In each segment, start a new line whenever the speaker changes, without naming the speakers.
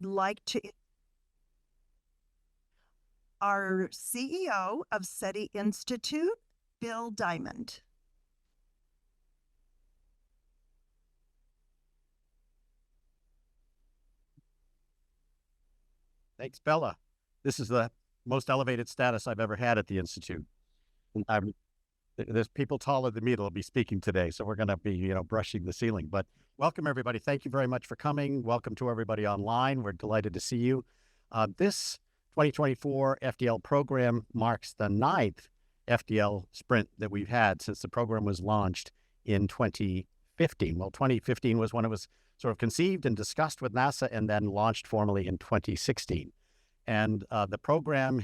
like to our CEO of SETI Institute, Bill Diamond.
Thanks, Bella. This is the most elevated status I've ever had at the Institute. There's people taller than me that'll be speaking today, so we're going to be, brushing the ceiling. But welcome, everybody. Thank you very much for coming. Welcome to everybody online. We're delighted to see you. This 2024 FDL program marks the 9th FDL sprint that we've had since the program was launched in 2015. Well, 2015 was when it was sort of conceived and discussed with NASA and then launched formally in 2016. And the program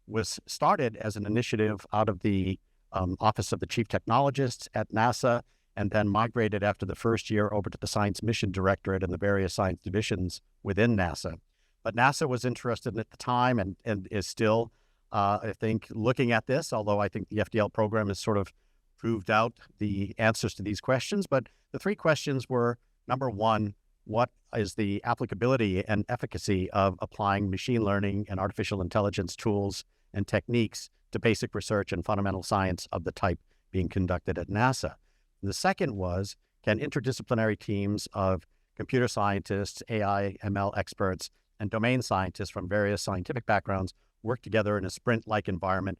was started as an initiative out of the Office of the Chief Technologist at NASA, and then migrated after the first year over to the Science Mission Directorate and the various science divisions within NASA. But NASA was interested at the time and is still, I think, looking at this, although I think the FDL program has sort of proved out the answers to these questions. But the three questions were, number one, what is the applicability and efficacy of applying machine learning and artificial intelligence tools and techniques to basic research and fundamental science of the type being conducted at NASA? And the second was, can interdisciplinary teams of computer scientists, AI, ML experts, and domain scientists from various scientific backgrounds work together in a sprint-like environment,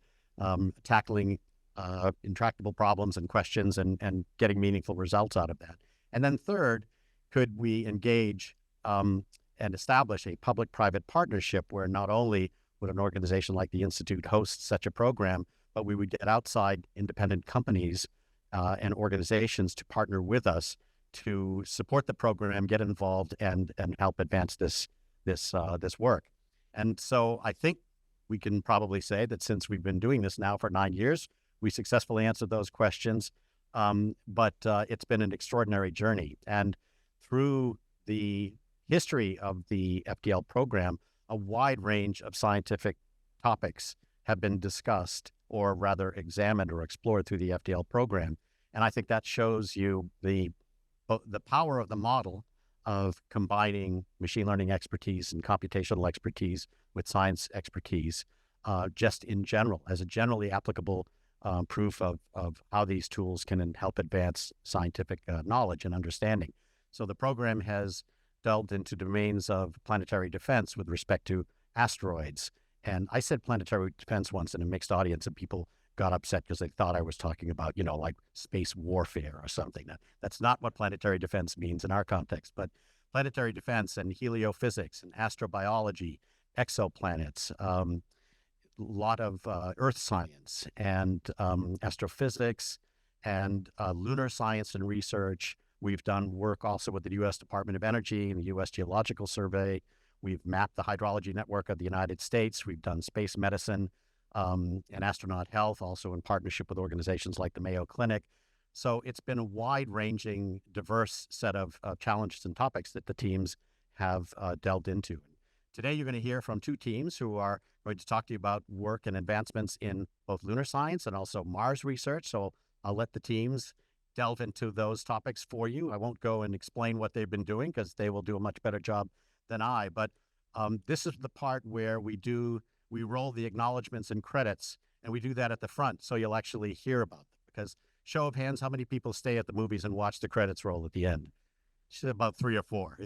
tackling intractable problems and questions and getting meaningful results out of that? And then third, could we engage and establish a public-private partnership where not only would an organization like the Institute host such a program, but we would get outside independent companies and organizations to partner with us to support the program, get involved, and help advance this work. And so I think we can probably say that since we've been doing this now for 9 years, we successfully answered those questions. But it's been an extraordinary journey. And through the history of the FDL program, a wide range of scientific topics have been discussed, or rather examined or explored through the FDL program. And I think that shows you the power of the model of combining machine learning expertise and computational expertise with science expertise, just in general, as a generally applicable proof of how these tools can help advance scientific knowledge and understanding. So the program has delved into domains of planetary defense with respect to asteroids. And I said planetary defense once in a mixed audience, and people got upset because they thought I was talking about, like space warfare or something. That's not what planetary defense means in our context, but planetary defense and heliophysics and astrobiology, exoplanets, lot of earth science and astrophysics and lunar science and research. We've done work also with the U.S. Department of Energy and the U.S. Geological Survey. We've mapped the hydrology network of the United States. We've done space medicine and astronaut health, also in partnership with organizations like the Mayo Clinic. So it's been a wide-ranging, diverse set of challenges and topics that the teams have delved into. Today, you're going to hear from two teams who are going to talk to you about work and advancements in both lunar science and also Mars research. So I'll let the teams delve into those topics for you. I won't go and explain what they've been doing because they will do a much better job than I. But this is the part where we roll the acknowledgments and credits, and we do that at the front, so you'll actually hear about them. Because show of hands, how many people stay at the movies and watch the credits roll at the end? About 3 or 4.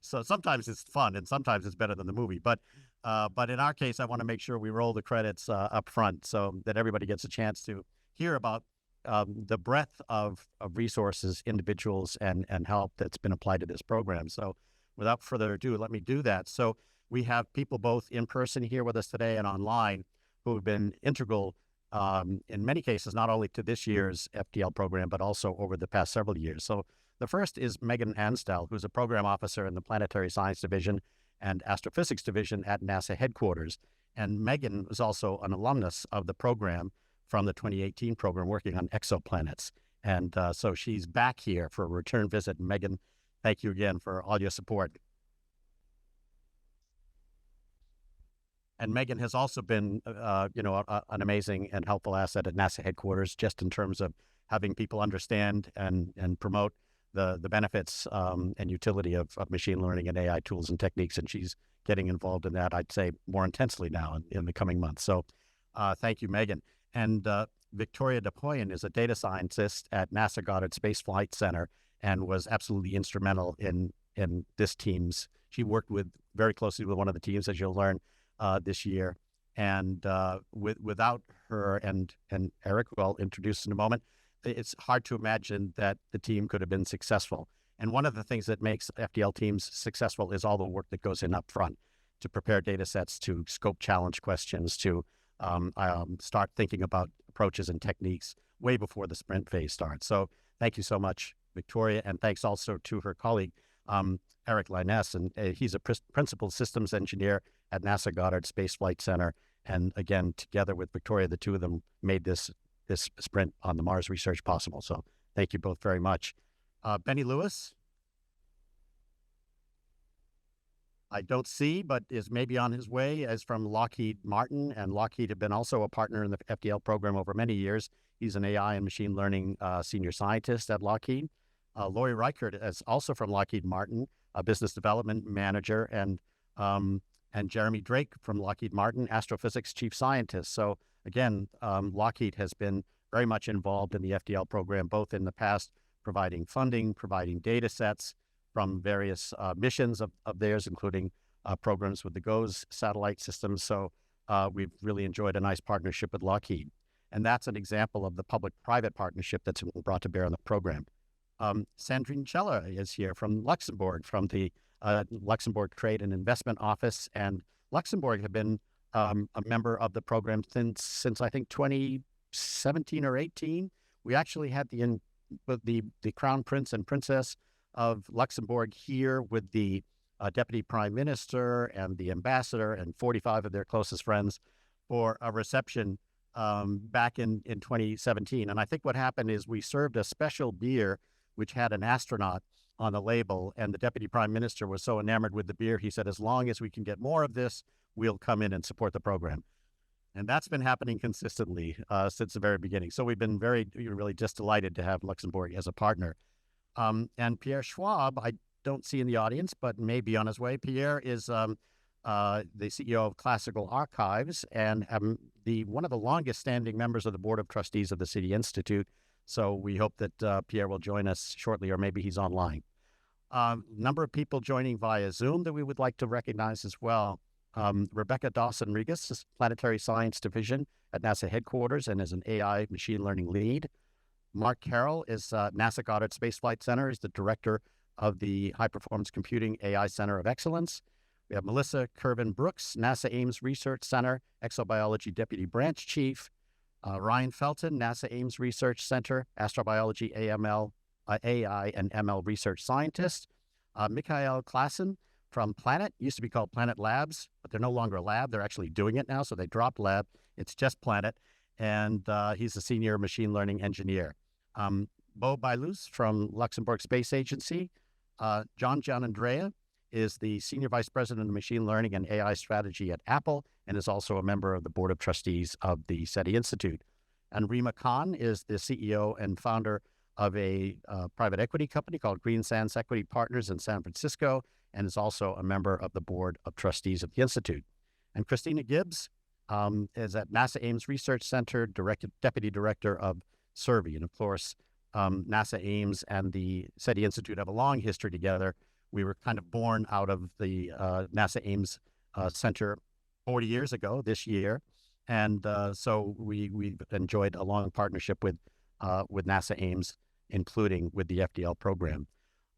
So sometimes it's fun and sometimes it's better than the movie. But in our case, I want to make sure we roll the credits up front so that everybody gets a chance to hear about the breadth of resources, individuals, and help that's been applied to this program. So without further ado, let me do that. So we have people both in person here with us today and online who have been integral in many cases, not only to this year's FDL program, but also over the past several years. So the first is Megan Ansdell, who's a program officer in the Planetary Science Division and Astrophysics Division at NASA headquarters. And Megan was also an alumnus of the program from the 2018 program working on exoplanets. And so she's back here for a return visit. Megan, thank you again for all your support. And Megan has also been, an amazing and helpful asset at NASA headquarters, just in terms of having people understand and promote the benefits and utility of machine learning and AI tools and techniques, and she's getting involved in that, I'd say, more intensely now in the coming months. So thank you, Megan. And Victoria DePoyen is a data scientist at NASA Goddard Space Flight Center and was absolutely instrumental in this team's. She worked very closely with one of the teams, as you'll learn this year. And without her and Eric, who I'll introduce in a moment, it's hard to imagine that the team could have been successful. And one of the things that makes FDL teams successful is all the work that goes in up front to prepare data sets, to scope challenge questions, to start thinking about approaches and techniques way before the sprint phase starts. So thank you so much, Victoria, and thanks also to her colleague, Eric Liness, and he's a principal systems engineer at NASA Goddard Space Flight Center. And again, together with Victoria, the two of them made this sprint on the Mars research possible. So thank you both very much. Benny Lewis, I don't see, but is maybe on his way, as from Lockheed Martin. And Lockheed have been also a partner in the FDL program over many years. He's an AI and machine learning senior scientist at Lockheed. Lori Reichert is also from Lockheed Martin, a business development manager, and Jeremy Drake from Lockheed Martin, astrophysics chief scientist. So again, Lockheed has been very much involved in the FDL program, both in the past, providing funding, providing data sets from various missions of theirs, including programs with the GOES satellite systems. So we've really enjoyed a nice partnership with Lockheed. And that's an example of the public-private partnership that's been brought to bear on the program. Sandrine Cella is here from Luxembourg, from the Luxembourg Trade and Investment Office. And Luxembourg have been a member of the program since I think 2017 or 18. We actually had the Crown Prince and Princess of Luxembourg here with the Deputy Prime Minister and the Ambassador and 45 of their closest friends for a reception back in 2017. And I think what happened is we served a special beer which had an astronaut on the label, and the Deputy Prime Minister was so enamored with the beer, he said, as long as we can get more of this, we'll come in and support the program. And that's been happening consistently since the very beginning. So we've been really just delighted to have Luxembourg as a partner. And Pierre Schwab, I don't see in the audience, but may be on his way. Pierre is the CEO of Classical Archives and one of the longest standing members of the Board of Trustees of the SETI Institute. So we hope that Pierre will join us shortly, or maybe he's online. Number of people joining via Zoom that we would like to recognize as well. Rebecca Dawson-Regas is Planetary Science Division at NASA headquarters and is an AI machine learning lead. Mark Carroll is NASA Goddard Space Flight Center, is the director of the High Performance Computing AI Center of Excellence. We have Melissa Kervin-Brooks, NASA Ames Research Center, Exobiology Deputy Branch Chief. Ryan Felton, NASA Ames Research Center, Astrobiology, AI, and ML Research Scientist. Mikhail Klassen from Planet, used to be called Planet Labs, but they're no longer a lab. They're actually doing it now, so they dropped lab. It's just Planet, and he's a senior machine learning engineer. Bo Bailus from Luxembourg Space Agency. John Gianandrea is the Senior Vice President of Machine Learning and AI Strategy at Apple and is also a member of the Board of Trustees of the SETI Institute. And Rima Khan is the CEO and founder of a private equity company called Green Sands Equity Partners in San Francisco and is also a member of the Board of Trustees of the Institute. And Christina Gibbs is at NASA Ames Research Center, Deputy Director of Survey. And of course, NASA Ames and the SETI Institute have a long history together. We were kind of born out of the NASA Ames Center 40 years ago this year. And so we've enjoyed a long partnership with NASA Ames, including with the FDL program.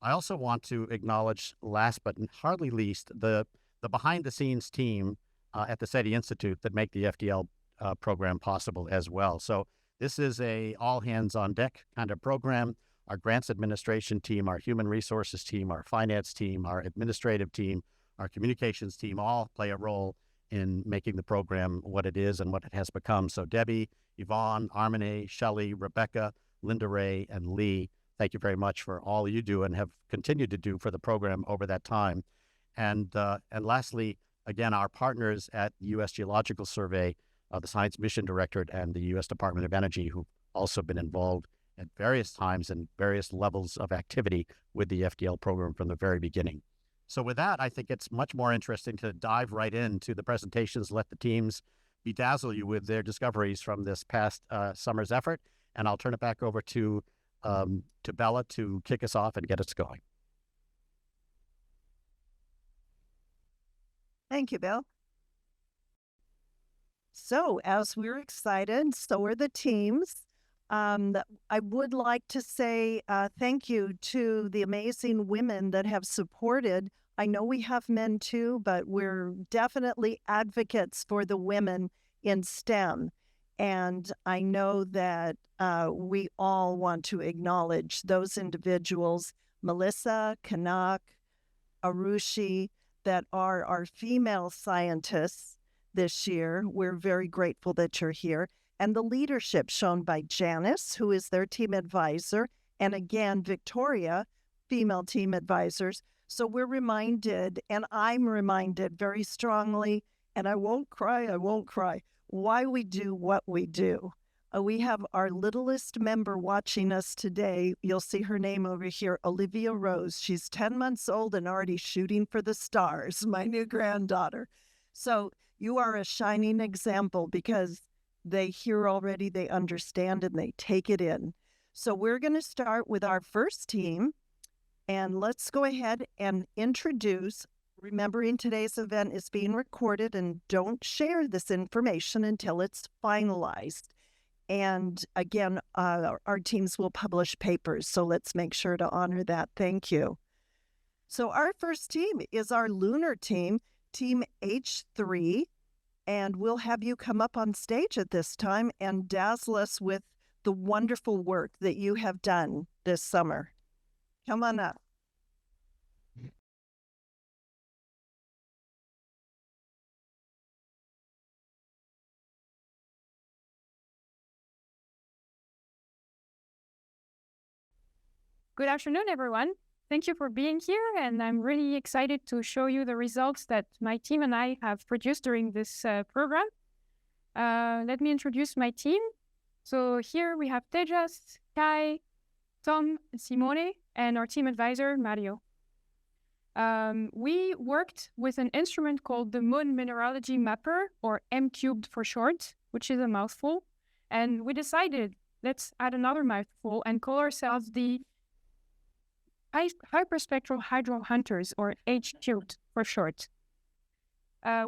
I also want to acknowledge, last but hardly least, the behind-the-scenes team at the SETI Institute that make the FDL program possible as well. So this is a all-hands-on-deck kind of program. Our grants administration team, our human resources team, our finance team, our administrative team, our communications team all play a role in making the program what it is and what it has become. So Debbie, Yvonne, Armine, Shelley, Rebecca, Linda Ray, and Lee, thank you very much for all you do and have continued to do for the program over that time. And lastly, again, our partners at the U.S. Geological Survey, the Science Mission Directorate, and the U.S. Department of Energy, who've also been involved at various times and various levels of activity with the FDL program from the very beginning. So with that, I think it's much more interesting to dive right into the presentations, let the teams bedazzle you with their discoveries from this past summer's effort. And I'll turn it back over to Bella to kick us off and get us going.
Thank you, Bill. So as we're excited, so are the teams. I would like to say thank you to the amazing women that have supported. I know we have men too, but we're definitely advocates for the women in STEM. And I know that we all want to acknowledge those individuals, Melissa, Kanak, Arushi, that are our female scientists this year. We're very grateful that you're here. And the leadership shown by Janice, who is their team advisor, and again, Victoria, female team advisors. So we're reminded, and I'm reminded very strongly, and I won't cry, why we do what we do. We have our littlest member watching us today. You'll see her name over here, Olivia Rose. She's 10 months old and already shooting for the stars, my new granddaughter. So you are a shining example because they hear already, they understand, and they take it in. So we're going to start with our first team, and let's go ahead and introduce, remembering today's event is being recorded, and don't share this information until it's finalized. And again, our teams will publish papers, so let's make sure to honor that. Thank you. So our first team is our lunar team, Team H3, and we'll have you come up on stage at this time and dazzle us with the wonderful work that you have done this summer. Come on up.
Good afternoon, everyone. Thank you for being here, and I'm really excited to show you the results that my team and I have produced during this program. Let me introduce my team. So here we have Tejas, Kai, Tom, Simone, and our team advisor, Mario. We worked with an instrument called the Moon Mineralogy Mapper, or M-Cubed for short, which is a mouthful. And we decided, let's add another mouthful and call ourselves the Hyperspectral Hydro Hunters, or H-Cubed for short.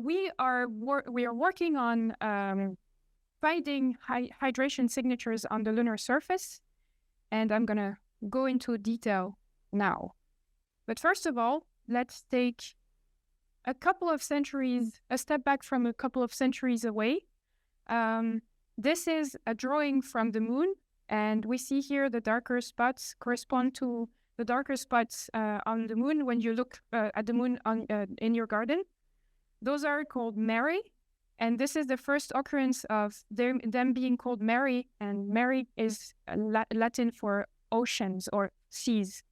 We are working on finding hydration signatures on the lunar surface, and I'm going to go into detail now. But first of all, let's take a step back from a couple of centuries away. This is a drawing from the moon, and we see here the darker spots correspond to the darker spots on the moon when you look at the moon in your garden. Those are called Mare, and this is the first occurrence of them being called Mare, and Mare is Latin for oceans or seas.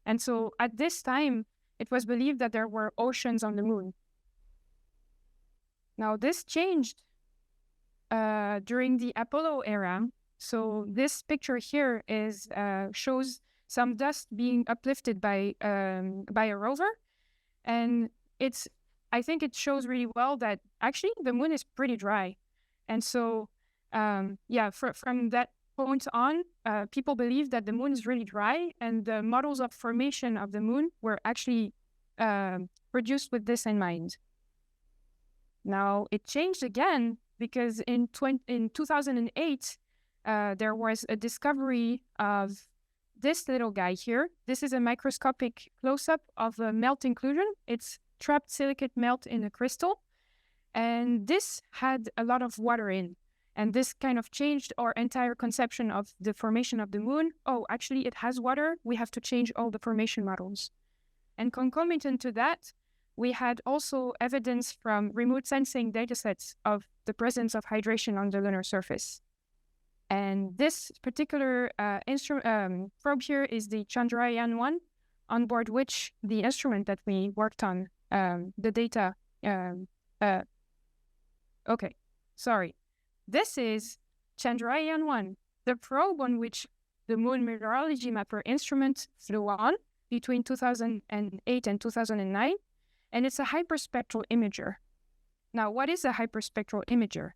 And so at this time, it was believed that there were oceans on the moon. Now this changed during the Apollo era. So this picture here shows some dust being uplifted by a rover, and I think it shows really well that actually the moon is pretty dry, and so from that point on, people believe that the moon is really dry, and the models of formation of the moon were actually produced with this in mind. Now it changed again because in 2008 there was a discovery of this little guy here. This is a microscopic close-up of a melt inclusion. It's trapped silicate melt in a crystal. And this had a lot of water in. And this kind of changed our entire conception of the formation of the moon. Oh, actually, it has water. We have to change all the formation models. And concomitant to that, we had also evidence from remote sensing datasets of the presence of hydration on the lunar surface. And this particular probe here is the Chandrayaan-1, on board which the instrument that we worked on, the data. This is Chandrayaan-1, the probe on which the Moon Mineralogy Mapper instrument flew on between 2008 and 2009, and it's a hyperspectral imager. Now, what is a hyperspectral imager?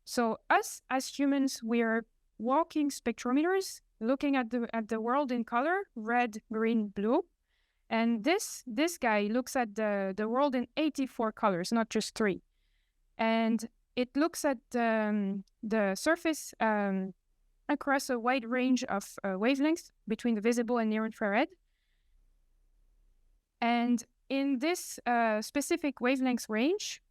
So us as humans, we are walking spectrometers, looking at the world in color, red, green, blue. And this guy looks at the world in 84 colors, not just 3. And it looks at the surface across a wide range of wavelengths between the visible and near-infrared. And in this specific wavelength range,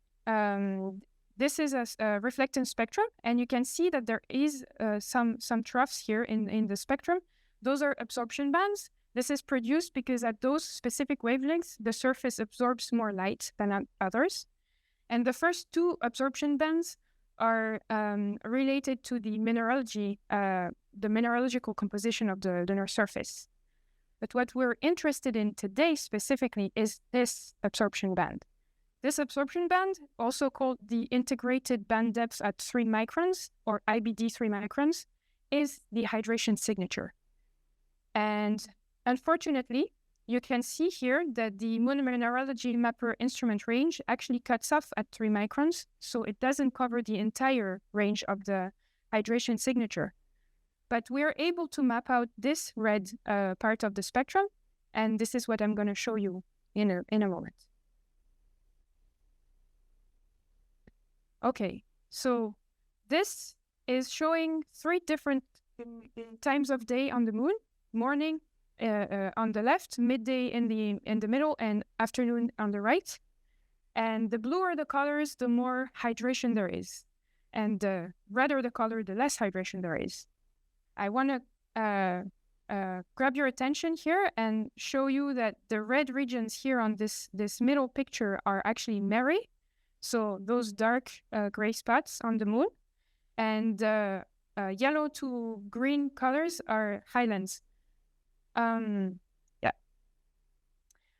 this is a reflectance spectrum, and you can see that there is some troughs here in the spectrum. Those are absorption bands. This is produced because at those specific wavelengths, the surface absorbs more light than at others. And the first 2 absorption bands are related to the mineralogy, the mineralogical composition of the lunar surface. But what we're interested in today specifically is this absorption band. This absorption band, also called the integrated band depth at 3 microns, or IBD 3 microns, is the hydration signature. And unfortunately, you can see here that the Moon Mineralogy Mapper instrument range actually cuts off at 3 microns, so it doesn't cover the entire range of the hydration signature. But we're able to map out this red part of the spectrum, and this is what I'm going to show you in a moment. Okay, so this is showing 3 different times of day on the moon: morning on the left, midday in the middle, and afternoon on the right. And the bluer the colors, the more hydration there is, and the redder the color, the less hydration there is. I want to grab your attention here and show you that the red regions here on this middle picture are actually Mare, so those dark gray spots on the moon, and yellow to green colors are highlands. Yeah.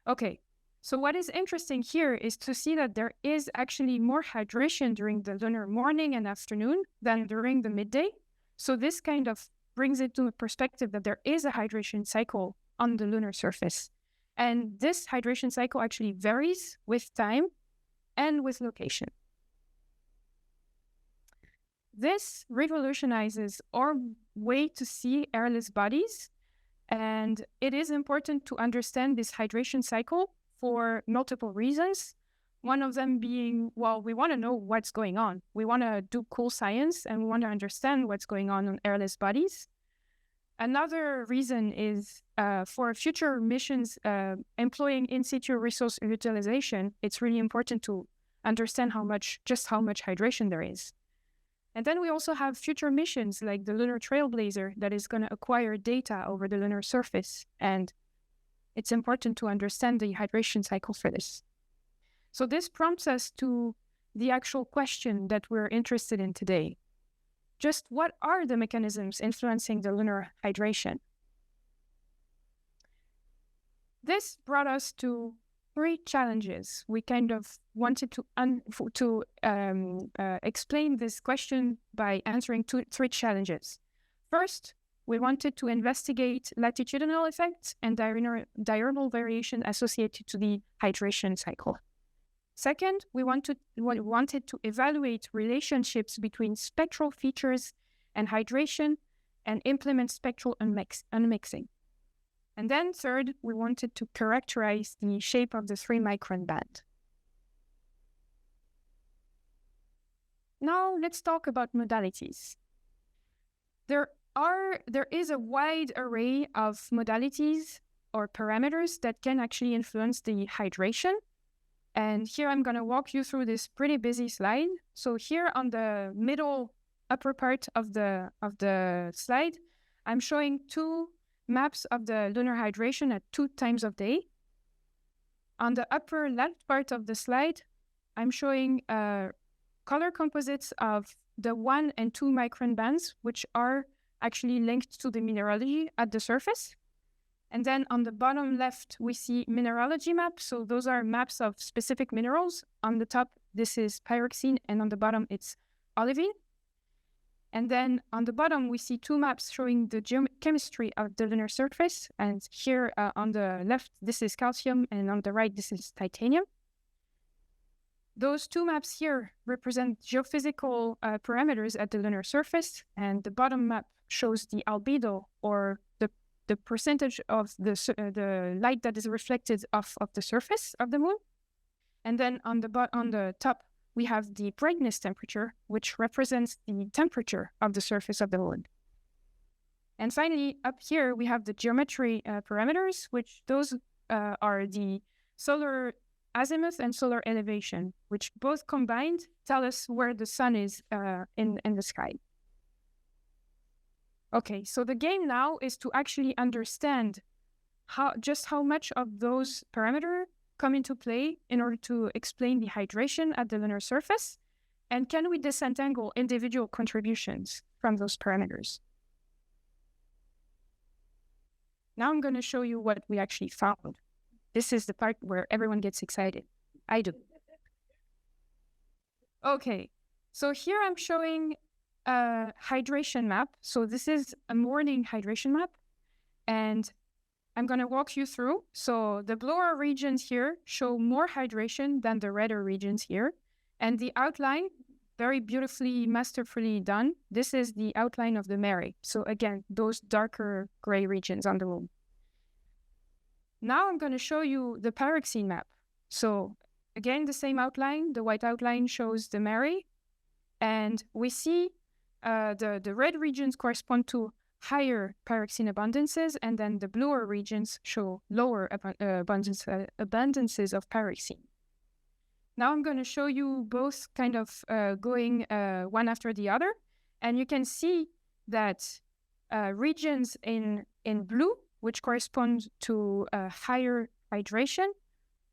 Okay, so what is interesting here is to see that there is actually more hydration during the lunar morning and afternoon than during the midday. So this kind of brings it to a perspective that there is a hydration cycle on the lunar surface. And this hydration cycle actually varies with time and with location. This revolutionizes our way to see airless bodies, and it is important to understand this hydration cycle for multiple reasons. One of them being, well, we want to know what's going on. We want to do cool science, and we want to understand what's going on airless bodies. Another reason is for future missions employing in situ resource utilization, it's really important to understand just how much hydration there is. And then we also have future missions like the Lunar Trailblazer that is going to acquire data over the lunar surface. And it's important to understand the hydration cycle for this. So this prompts us to the actual question that we're interested in today. Just what are the mechanisms influencing the lunar hydration? This brought us to 3 challenges. We kind of wanted to explain this question by answering 3 challenges. First, we wanted to investigate latitudinal effects and diurnal variation associated to the hydration cycle. Second, we wanted to evaluate relationships between spectral features and hydration and implement spectral unmixing. And then third, we wanted to characterize the shape of the 3-micron band. Now let's talk about modalities. There is a wide array of modalities or parameters that can actually influence the hydration. And here I'm going to walk you through this pretty busy slide. So here on the middle upper part of the slide, I'm showing 2 maps of the lunar hydration at 2 times of day. On the upper left part of the slide, I'm showing color composites of the 1 and 2 micron bands, which are actually linked to the mineralogy at the surface. And then on the bottom left, we see mineralogy maps. So those are maps of specific minerals. On the top, this is pyroxene, and on the bottom, it's olivine. And then on the bottom, we see two maps showing the chemistry of the lunar surface. And here on the left, this is calcium, and on the right, this is titanium. Those two maps here represent geophysical parameters at the lunar surface, and the bottom map shows the albedo, or the percentage of the light that is reflected off of the surface of the moon. And then on the top, we have the brightness temperature, which represents the temperature of the surface of the moon. And finally, up here, we have the geometry parameters, which those are the solar azimuth and solar elevation, which both combined tell us where the sun is in the sky. Okay, so the game now is to actually understand just how much of those parameters come into play in order to explain the hydration at the lunar surface, and can we disentangle individual contributions from those parameters? Now I'm going to show you what we actually found. This is the part where everyone gets excited. I do. Okay, so here I'm showing a hydration map. So this is a morning hydration map, and I'm going to walk you through. So the bluer regions here show more hydration than the redder regions here. And the outline, very beautifully, masterfully done. This is the outline of the Mare. So again, those darker gray regions on the moon. Now I'm going to show you the pyroxene map. So again, the same outline. The white outline shows the Mare. And we see the red regions correspond to higher pyroxene abundances, and then the bluer regions show lower abundances of pyroxene. Now I'm going to show you both kind of going one after the other, and you can see that regions in blue, which correspond to higher hydration,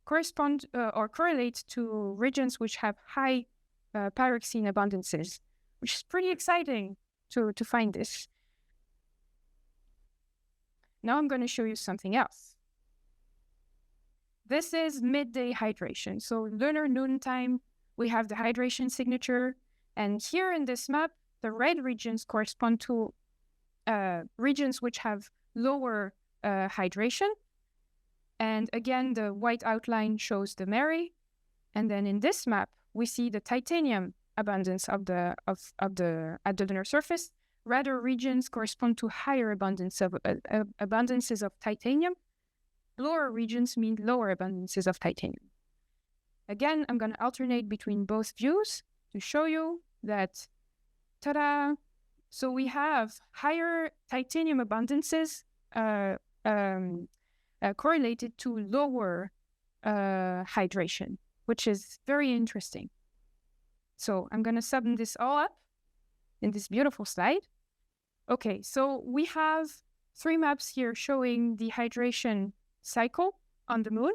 correspond or correlate to regions which have high pyroxene abundances, which is pretty exciting to find this. Now I'm going to show you something else. This is midday hydration. So lunar noontime, we have the hydration signature. And here in this map, the red regions correspond to regions which have lower hydration. And again, the white outline shows the Mare. And then in this map, we see the titanium abundance at the lunar surface. Redder regions correspond to higher abundances of titanium. Bluer regions mean lower abundances of titanium. Again, I'm going to alternate between both views to show you that, ta-da! So we have higher titanium abundances correlated to lower hydration, which is very interesting. So I'm going to sum this all up in this beautiful slide. Okay, so we have 3 maps here showing the hydration cycle on the moon.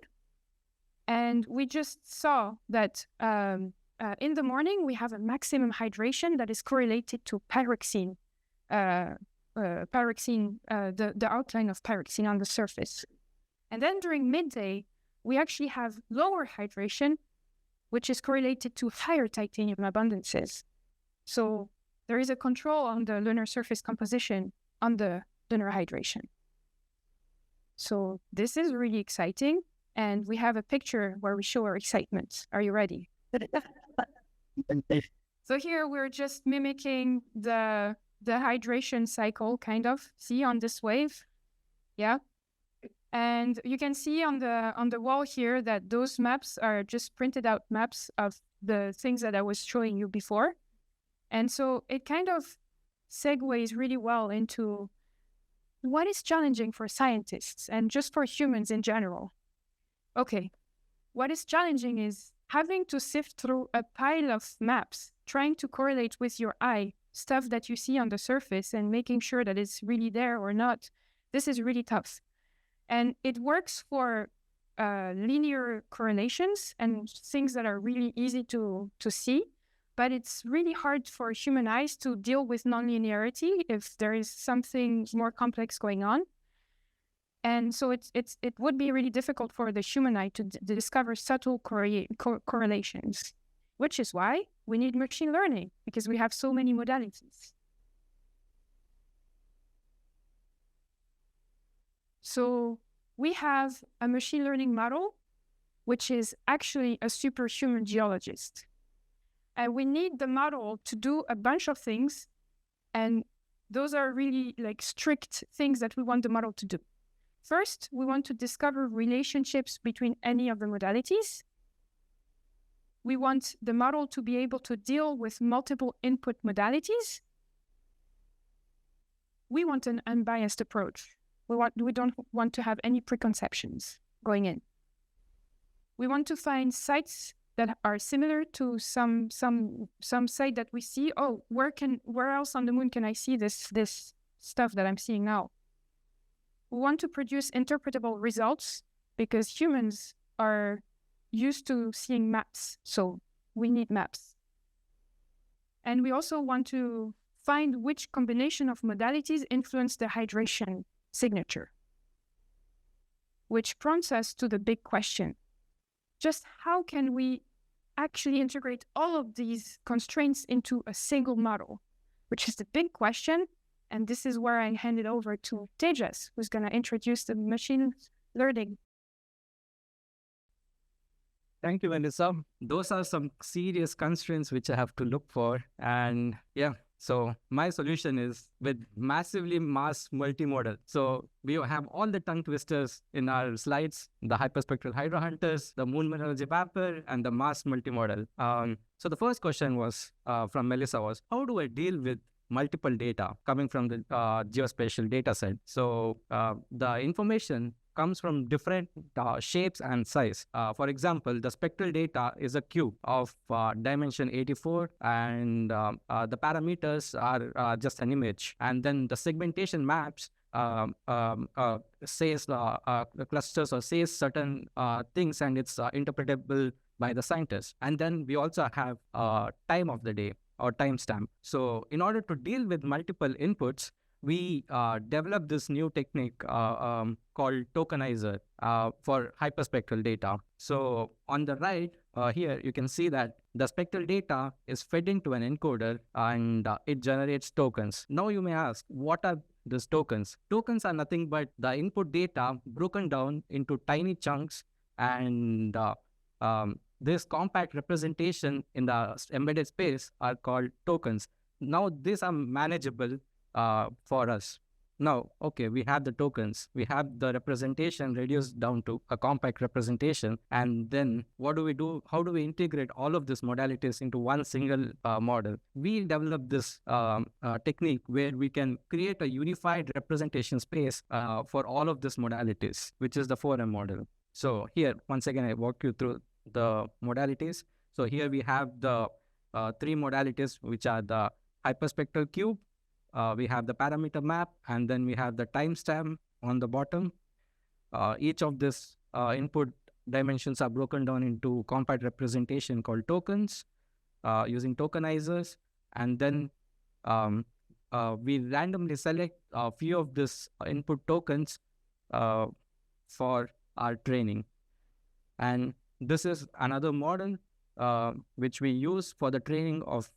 And we just saw that in the morning, we have a maximum hydration that is correlated to pyroxene, the outline of pyroxene on the surface. And then during midday, we actually have lower hydration, which is correlated to higher titanium abundances. So there is a control on the lunar surface composition on the lunar hydration. So this is really exciting. And we have a picture where we show our excitement. Are you ready? So here we're just mimicking the hydration cycle, kind of. See on this wave? Yeah. And you can see on the wall here that those maps are just printed out maps of the things that I was showing you before. And so it kind of segues really well into what is challenging for scientists and just for humans in general. Okay, what is challenging is having to sift through a pile of maps, trying to correlate with your eye stuff that you see on the surface and making sure that it's really there or not. This is really tough. And it works for linear correlations and things that are really easy to see. But it's really hard for human eyes to deal with nonlinearity if there is something more complex going on. And so it would be really difficult for the human eye to discover subtle correlations, which is why we need machine learning, because we have so many modalities. So we have a machine learning model, which is actually a superhuman geologist. And we need the model to do a bunch of things. And those are really like strict things that we want the model to do. First, we want to discover relationships between any of the modalities. We want the model to be able to deal with multiple input modalities. We want an unbiased approach. We don't want to have any preconceptions going in. We want to find sites that are similar to some site that we see. Oh, where else on the moon can I see this stuff that I'm seeing now? We want to produce interpretable results because humans are used to seeing maps, so we need maps. And we also want to find which combination of modalities influence the hydration signature, which prompts us to the big question. Just how can we actually integrate all of these constraints into a single model, which is the big question. And this is where I hand it over to Tejas, who's going to introduce the machine learning.
Thank you, Melissa. Those are some serious constraints which I have to look for. And yeah, so my solution is with massively mass multimodal. So we have all the tongue twisters in our slides, the hyperspectral hydra hunters, the moon mineralogy mapper, and the mass multimodal. So the first question was from Melissa was, how do I deal with multiple data coming from the geospatial data set? So the information comes from different shapes and size. For example, the spectral data is a cube of dimension 84, and the parameters are just an image. And then the segmentation maps says clusters or says certain things, and it's interpretable by the scientists. And then we also have time of the day or timestamp. So in order to deal with multiple inputs, we developed this new technique called tokenizer for hyperspectral data. So on the right here, you can see that the spectral data is fed into an encoder and it generates tokens. Now you may ask, what are these tokens? Tokens are nothing but the input data broken down into tiny chunks, and this compact representation in the embedded space are called tokens. Now these are manageable for us. Now, okay, we have the tokens, we have the representation reduced down to a compact representation, and then what do we do? How do we integrate all of these modalities into one single model? We developed this technique where we can create a unified representation space for all of these modalities, which is the 4M model. So here, once again, I walk you through the modalities. So here we have the three modalities, which are the hyperspectral cube, we have the parameter map, and then we have the timestamp on the bottom. Each of these input dimensions are broken down into compact representation called tokens using tokenizers. And then we randomly select a few of these input tokens for our training. And this is another model which we use for the training of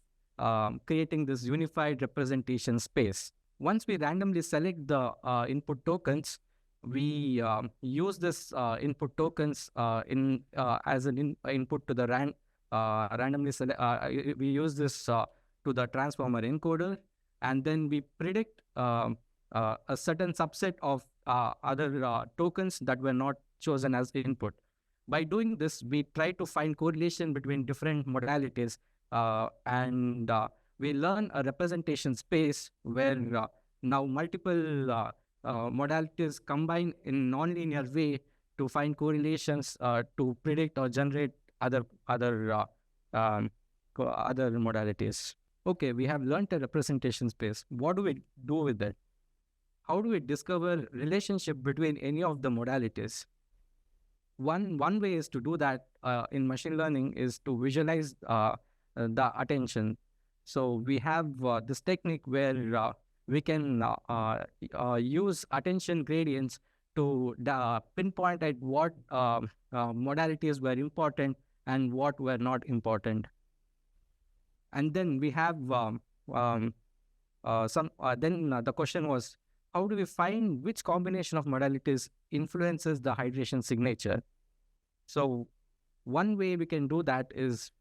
creating this unified representation space. Once we randomly select the input tokens, we use this input tokens as an input to the randomly select. We use this to the transformer encoder, and then we predict a certain subset of other tokens that were not chosen as input. By doing this, we try to find correlation between different modalities. And we learn a representation space where now multiple modalities combine in nonlinear way to find correlations to predict or generate other modalities. Okay, we have learned a representation space. What do we do with it? How do we discover relationship between any of the modalities? One way is to do that in machine learning is to visualize the attention. So we have this technique where we can use attention gradients to pinpoint at what modalities were important and what were not important. And then we have then the question was, how do we find which combination of modalities influences the hydration signature? So one way we can do that is,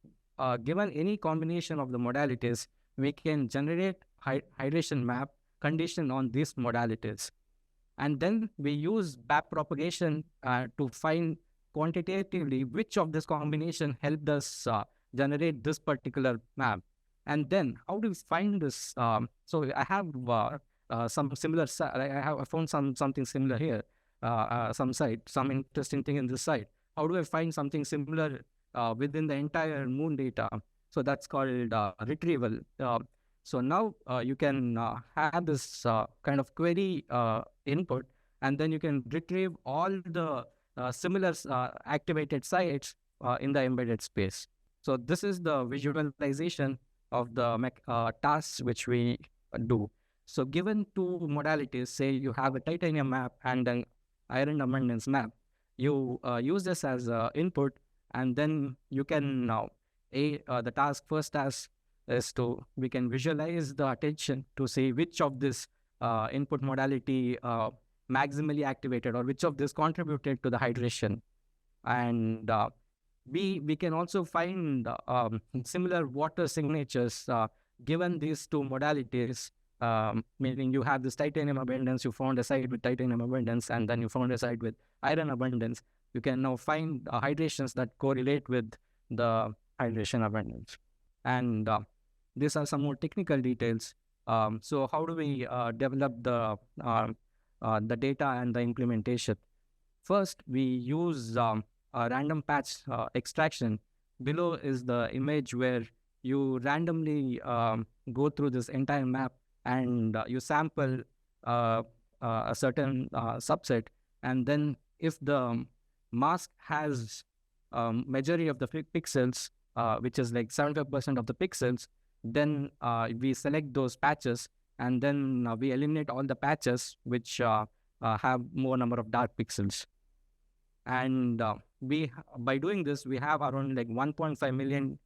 given any combination of the modalities, we can generate hydration map condition on these modalities. And then we use backpropagation to find quantitatively which of this combination helped us generate this particular map. And then how do we find this? So I have some similar, I found something similar here, some interesting thing in this site. How do I find something similar within the entire moon data? So that's called retrieval. So now you can have this kind of query input, and then you can retrieve all the similar activated sites in the embedded space. So this is the visualization of the tasks which we do. So given two modalities, say you have a titanium map and an iron abundance map, you use this as input, and then you can now, the first task is we can visualize the attention to see which of this input modality maximally activated, or which of this contributed to the hydration. And we can also find similar water signatures given these two modalities, meaning you have this titanium abundance, you found a site with titanium abundance, and then you found a site with iron abundance. You can now find hydrations that correlate with the hydration abundance. And these are some more technical details. So how do we develop the data and the implementation? First, we use a random patch extraction. Below is the image where you randomly go through this entire map, and you sample a certain subset, and then if the mask has majority of the pixels, which is like 75% of the pixels, then we select those patches, and then we eliminate all the patches which have more number of dark pixels. And by doing this, we have around like 1.5 million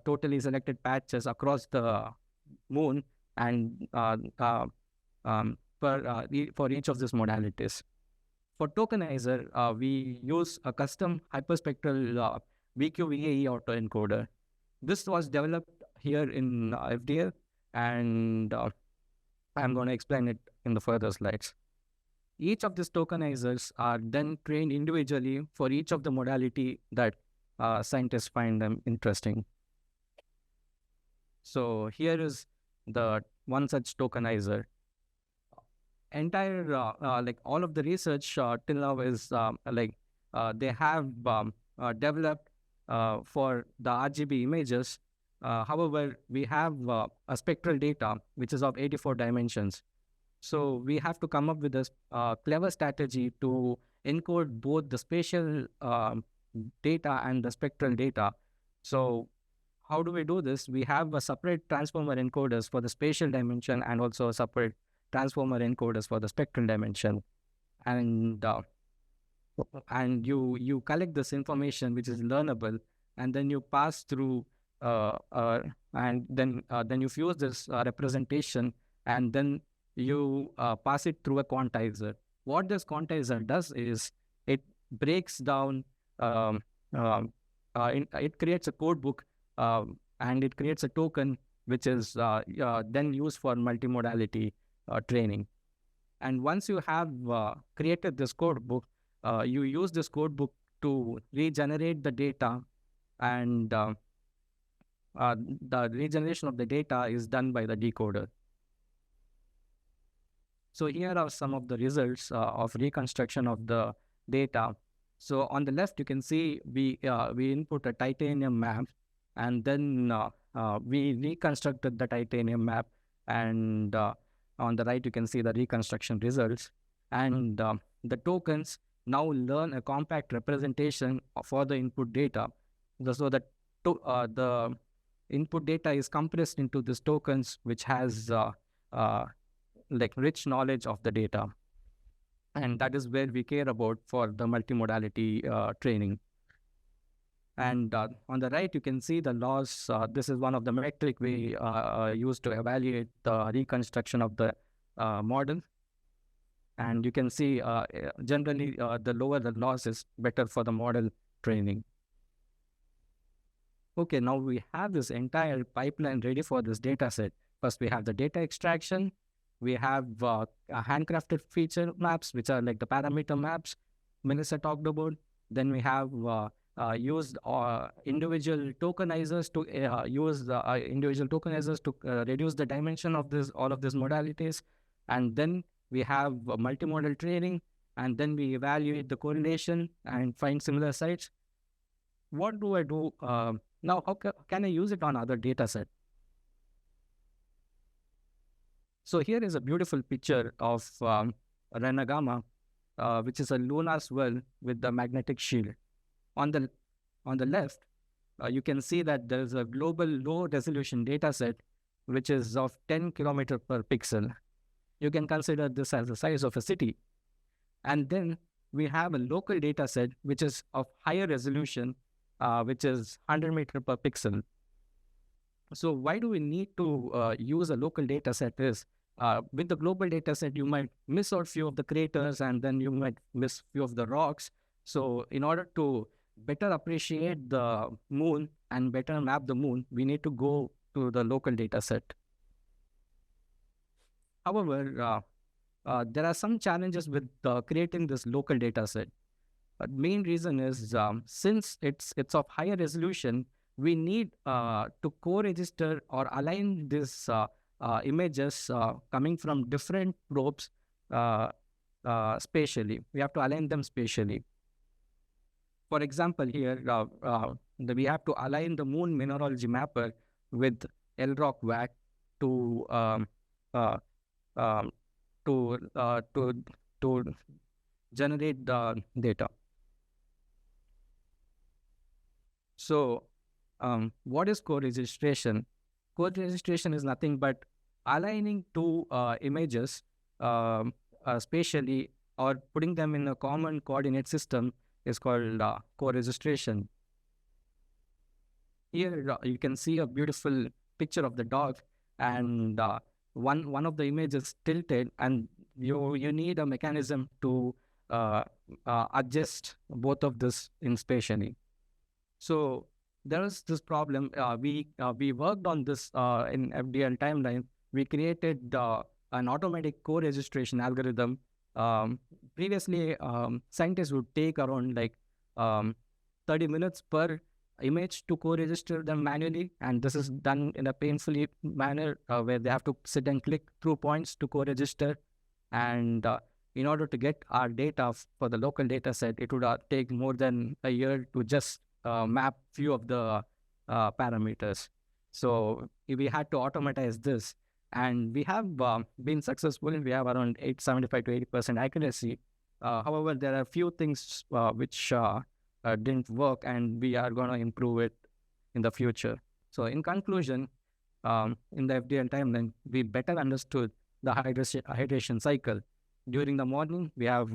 totally selected patches across the moon, and for each of these modalities. For tokenizer, we use a custom hyperspectral VQVAE autoencoder. This was developed here in FDL, and I'm going to explain it in the further slides. Each of these tokenizers are then trained individually for each of the modality that scientists find them interesting. So here is the one such tokenizer. Entire, like all of the research till now is they have developed for the RGB images. However, we have a spectral data which is of 84 dimensions. So we have to come up with a clever strategy to encode both the spatial data and the spectral data. So how do we do this? We have a separate transformer encoders for the spatial dimension, and also a separate transformer encoders for the spectral dimension. And you collect this information which is learnable, and then you pass through and then you fuse this representation, and then you pass it through a quantizer. What this quantizer does is it breaks down, it creates a code book, and it creates a token which is then used for multimodality training. And once you have created this code book, you use this code book to regenerate the data, and the regeneration of the data is done by the decoder. So here are some of the results of reconstruction of the data. So on the left, you can see we input a titanium map, and then we reconstructed the titanium map, and on the right, you can see the reconstruction results. And the tokens now learn a compact representation for the input data. So that the input data is compressed into these tokens, which has like rich knowledge of the data. And that is where we care about for the multimodality training. And on the right, you can see the loss. This is one of the metric we use to evaluate the reconstruction of the model. And you can see generally the lower the loss is better for the model training. Okay, now we have this entire pipeline ready for this data set. First, we have the data extraction. We have handcrafted feature maps, which are like the parameter maps Melissa talked about. Then we have used individual tokenizers to reduce the dimension of all of these modalities. And then we have multimodal training, and then we evaluate the correlation and find similar sites. What do I do now? How can I use it on other data set? So here is a beautiful picture of Renagama, which is a lunar swirl with the magnetic shield. On the left, you can see that there is a global low resolution data set, which is of 10 kilometers per pixel. You can consider this as the size of a city. And then we have a local data set, which is of higher resolution, which is 100 meters per pixel. So why do we need to use a local data set is, with the global data set, you might miss out few of the craters, and then you might miss few of the rocks. So in order to better appreciate the moon and better map the moon, we need to go to the local data set. However, there are some challenges with creating this local data set. The main reason is since it's of higher resolution, we need to co-register or align these images coming from different probes spatially. We have to align them spatially. For example, here we have to align the moon mineralogy mapper with LROC WAC to generate the data. So what is co-registration? Co-registration is nothing but aligning two images spatially or putting them in a common coordinate system is called co-registration. Here you can see a beautiful picture of the dog, and one of the images tilted, and you need a mechanism to adjust both of this in spatially. So there is this problem. We worked on this in FDL timeline. We created an automatic co-registration algorithm. Previously, scientists would take around 30 minutes per image to co-register them manually, and this is done in a painfully manner where they have to sit and click through points to co-register. And in order to get our data for the local data set, it would take more than a year to just map few of the parameters. So we had to automatize this, and we have been successful. We have around 75 to 80% accuracy. However, there are a few things which didn't work, and we are going to improve it in the future. So in conclusion, in the FDL timeline, we better understood the hydration cycle. During the morning, we have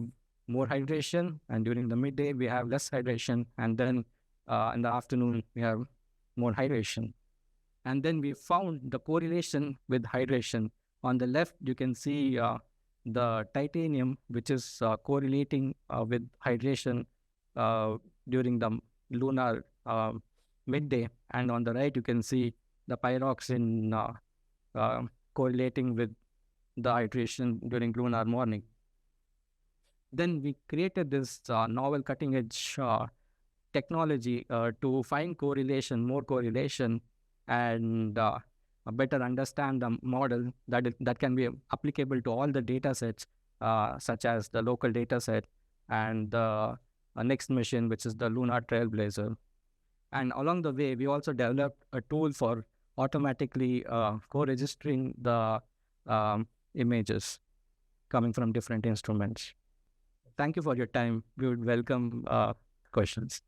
more hydration, and during the midday, we have less hydration, and then in the afternoon, we have more hydration. And then we found the correlation with hydration. On the left, you can see the titanium, which is correlating with hydration during the lunar midday. And on the right, you can see the pyroxene correlating with the hydration during lunar morning. Then we created this novel cutting-edge technology to find more correlation, and better understand the model that can be applicable to all the data sets, such as the local data set and the next mission, which is the Lunar Trailblazer. And along the way, we also developed a tool for automatically co-registering the images coming from different instruments. Thank you for your time. We would welcome questions.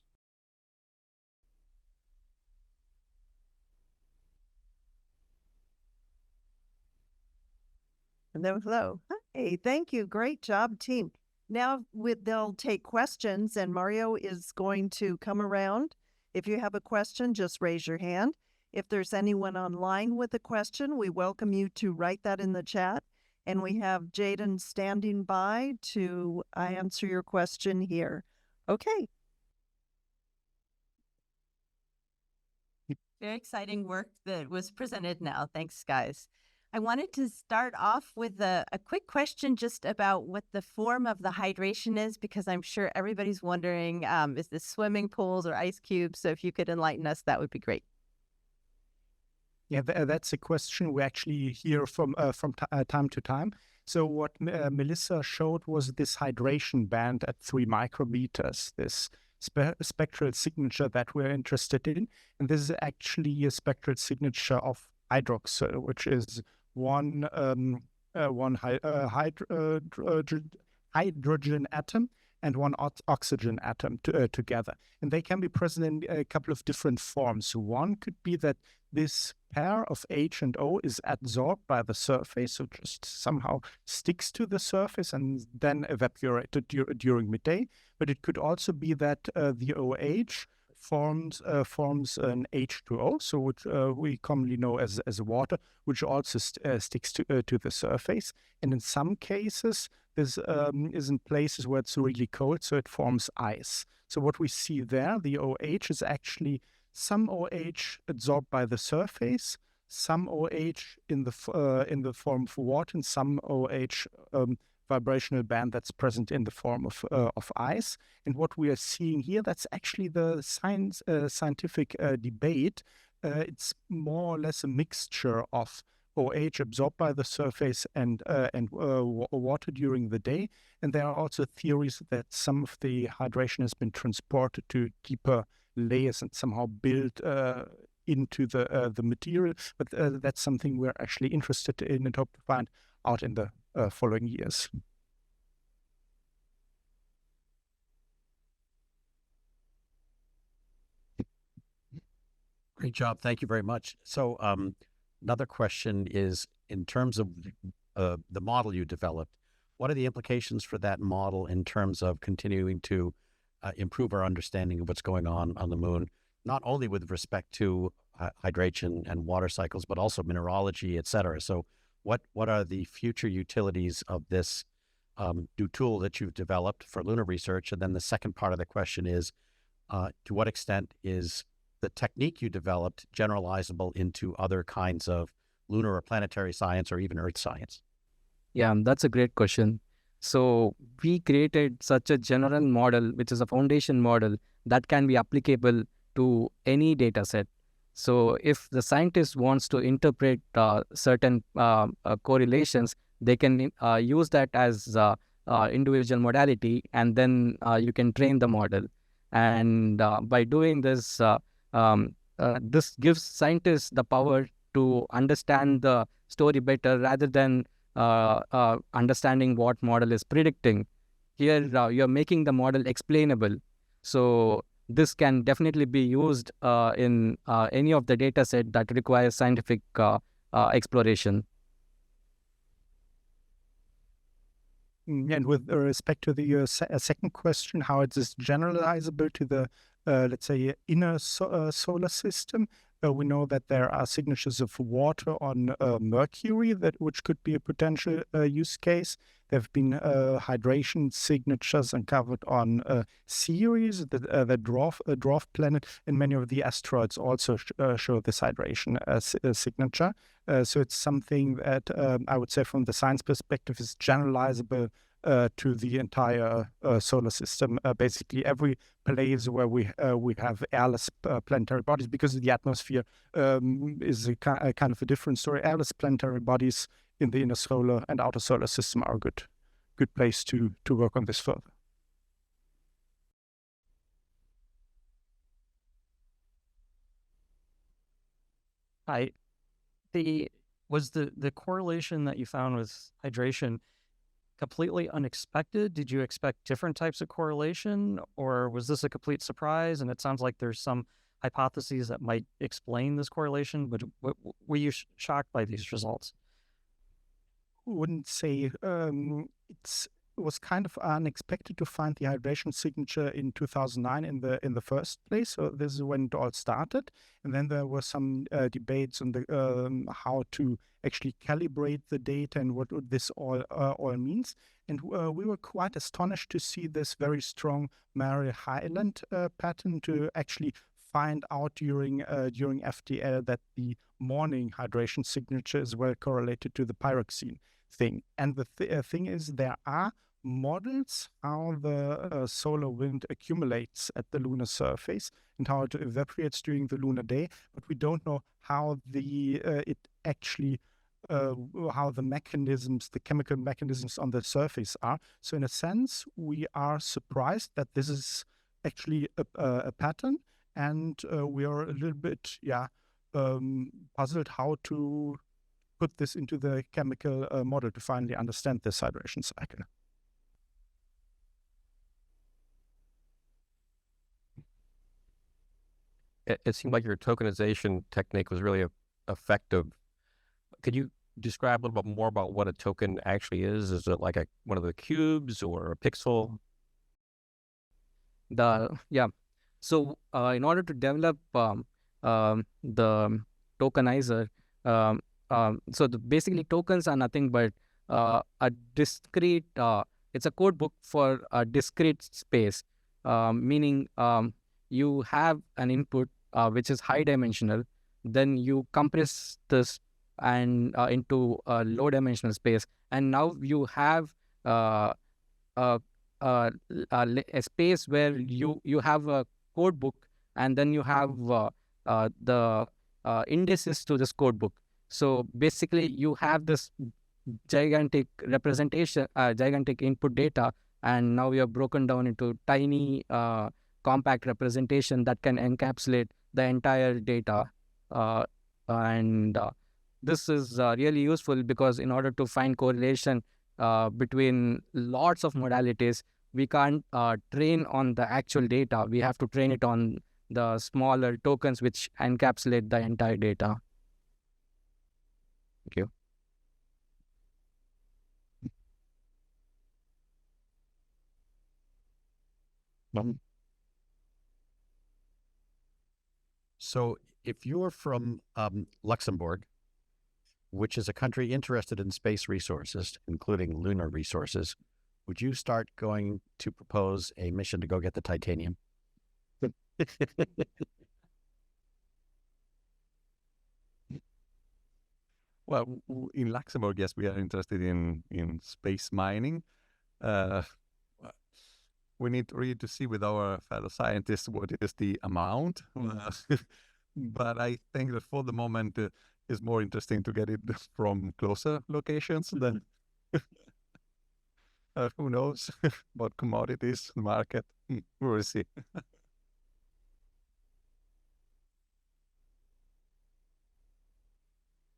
Hello. Hey, thank you. Great job, team. Now they'll take questions, and Mario is going to come around. If you have a question, just raise your hand. If there's anyone online with a question, we welcome you to write that in the chat. And we have Jaden standing by to answer your question here. Okay.
Very exciting work that was presented now. Thanks, guys. I wanted to start off with a quick question just about what the form of the hydration is, because I'm sure everybody's wondering, is this swimming pools or ice cubes? So if you could enlighten us, that would be great.
Yeah, that's a question we actually hear from time to time. So what Melissa showed was this hydration band at 3 micrometers, this spectral signature that we're interested in. And this is actually a spectral signature of hydroxyl, which is one hydrogen atom and one oxygen atom together. And they can be present in a couple of different forms. One could be that this pair of H and O is adsorbed by the surface, so just somehow sticks to the surface and then evaporated during midday. But it could also be that the OH forms an H2O, so which we commonly know as water, which also sticks to the surface. And in some cases, this is in places where it's really cold, so it forms ice. So what we see there, the OH is actually some OH adsorbed by the surface, some OH in the form of water, and some OH vibrational band that's present in the form of ice. And what we are seeing here, that's actually the scientific debate. It's more or less a mixture of OH absorbed by the surface and water during the day. And there are also theories that some of the hydration has been transported to deeper layers and somehow built into the material. But that's something we're actually interested in and hope to find out in the following years.
Great job. Thank you very much. So another question is, in terms of the model you developed, what are the implications for that model in terms of continuing to improve our understanding of what's going on the moon, not only with respect to hydration and water cycles, but also mineralogy, et cetera? So what are the future utilities of this new tool that you've developed for lunar research? And then the second part of the question is, to what extent is the technique you developed generalizable into other kinds of lunar or planetary science or even Earth science?
Yeah, that's a great question. So we created such a general model, which is a foundation model that can be applicable to any data set. So if the scientist wants to interpret certain correlations, they can use that as individual modality, and then you can train the model. And by doing this, this gives scientists the power to understand the story better rather than understanding what model is predicting. Here, you're making the model explainable. So this can definitely be used in any of the data set that requires scientific exploration.
And with respect to the second question, how it is generalizable to the, let's say, inner solar system, we know that there are signatures of water on Mercury, which could be a potential use case. There have been hydration signatures uncovered on Ceres, the dwarf planet, and many of the asteroids also show this hydration signature. So it's something that I would say from the science perspective is generalizable to the entire solar system. Basically, every place where we have airless planetary bodies, because the atmosphere is a kind of a different story. Airless planetary bodies in the inner solar and outer solar system are a good place to work on this further.
Was the correlation that you found with hydration completely unexpected? Did you expect different types of correlation, or was this a complete surprise? And it sounds like there's some hypotheses that might explain this correlation, but were you shocked by these results?
Wouldn't say it's was kind of unexpected to find the hydration signature in 2009 in the first place. So this is when it all started, and then there were some debates on the how to actually calibrate the data and what this all means. And we were quite astonished to see this very strong Mary Highland pattern to actually find out during FDL that the morning hydration signature is well correlated to the pyroxene thing. And the thing is, there are models how the solar wind accumulates at the lunar surface and how it evaporates during the lunar day, but we don't know how it actually how the mechanisms, the chemical mechanisms on the surface are. So in a sense, we are surprised that this is actually a pattern, and we are a little bit puzzled how to put this into the chemical model to finally understand this hydration cycle.
It seemed like your tokenization technique was really effective. Could you describe a little bit more about what a token actually is? Is it like one of the cubes or a pixel?
So in order to develop the tokenizer, basically tokens are nothing but a discrete. It's a code book for a discrete space, meaning you have an input which is high dimensional, then you compress this and into a low dimensional space, and now you have a space where you have a code book, and then you have the indices to this code book. So basically you have this gigantic representation, gigantic input data, and now you have broken down into tiny compact representation that can encapsulate the entire data. This is really useful because in order to find correlation between lots of modalities, we can't train on the actual data. We have to train it on the smaller tokens which encapsulate the entire data.
Thank you.
So if you're from Luxembourg, which is a country interested in space resources, including lunar resources, would you start going to propose a mission to go get the titanium?
Well, in Luxembourg, yes, we are interested in space mining. We need really to see with our fellow scientists what is the amount. But I think that for the moment, it's more interesting to get it from closer locations than who knows about commodities, the market. We will see.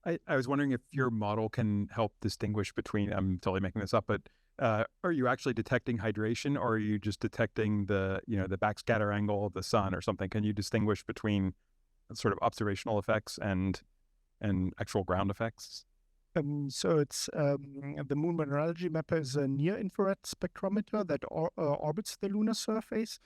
I was wondering if your model can help distinguish between, I'm totally making this up, but are you actually detecting hydration, or are you just detecting the backscatter angle of the sun or something? Can you distinguish between sort of observational effects and actual ground effects?
So it's the Moon Mineralogy Mapper is a near-infrared spectrometer that orbits the lunar surface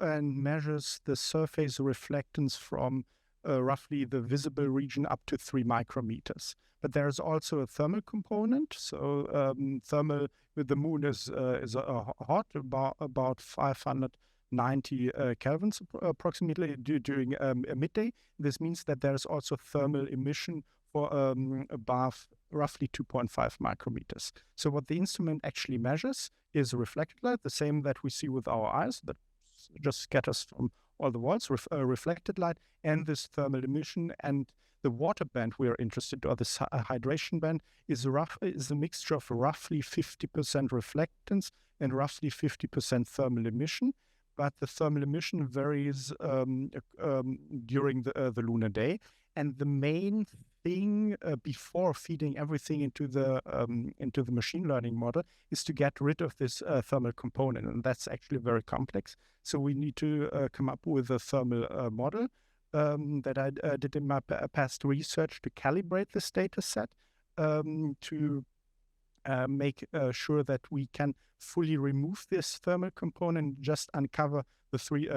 and measures the surface reflectance from roughly the visible region up to 3 micrometers. But there's also a thermal component. So thermal with the moon is hot, about 590 kelvins approximately during midday. This means that there's also thermal emission for above roughly 2.5 micrometers. So what the instrument actually measures is reflected light, the same that we see with our eyes, that just scatters from all the walls, reflected light, and this thermal emission. And the water band we are interested in, or this hydration band, is a mixture of roughly 50% reflectance and roughly 50% thermal emission. But the thermal emission varies during the lunar day. And the main thing before feeding everything into the machine learning model is to get rid of this thermal component, and that's actually very complex. So we need to come up with a thermal model that I did in my past research to calibrate this data set to make sure that we can fully remove this thermal component, just uncover the three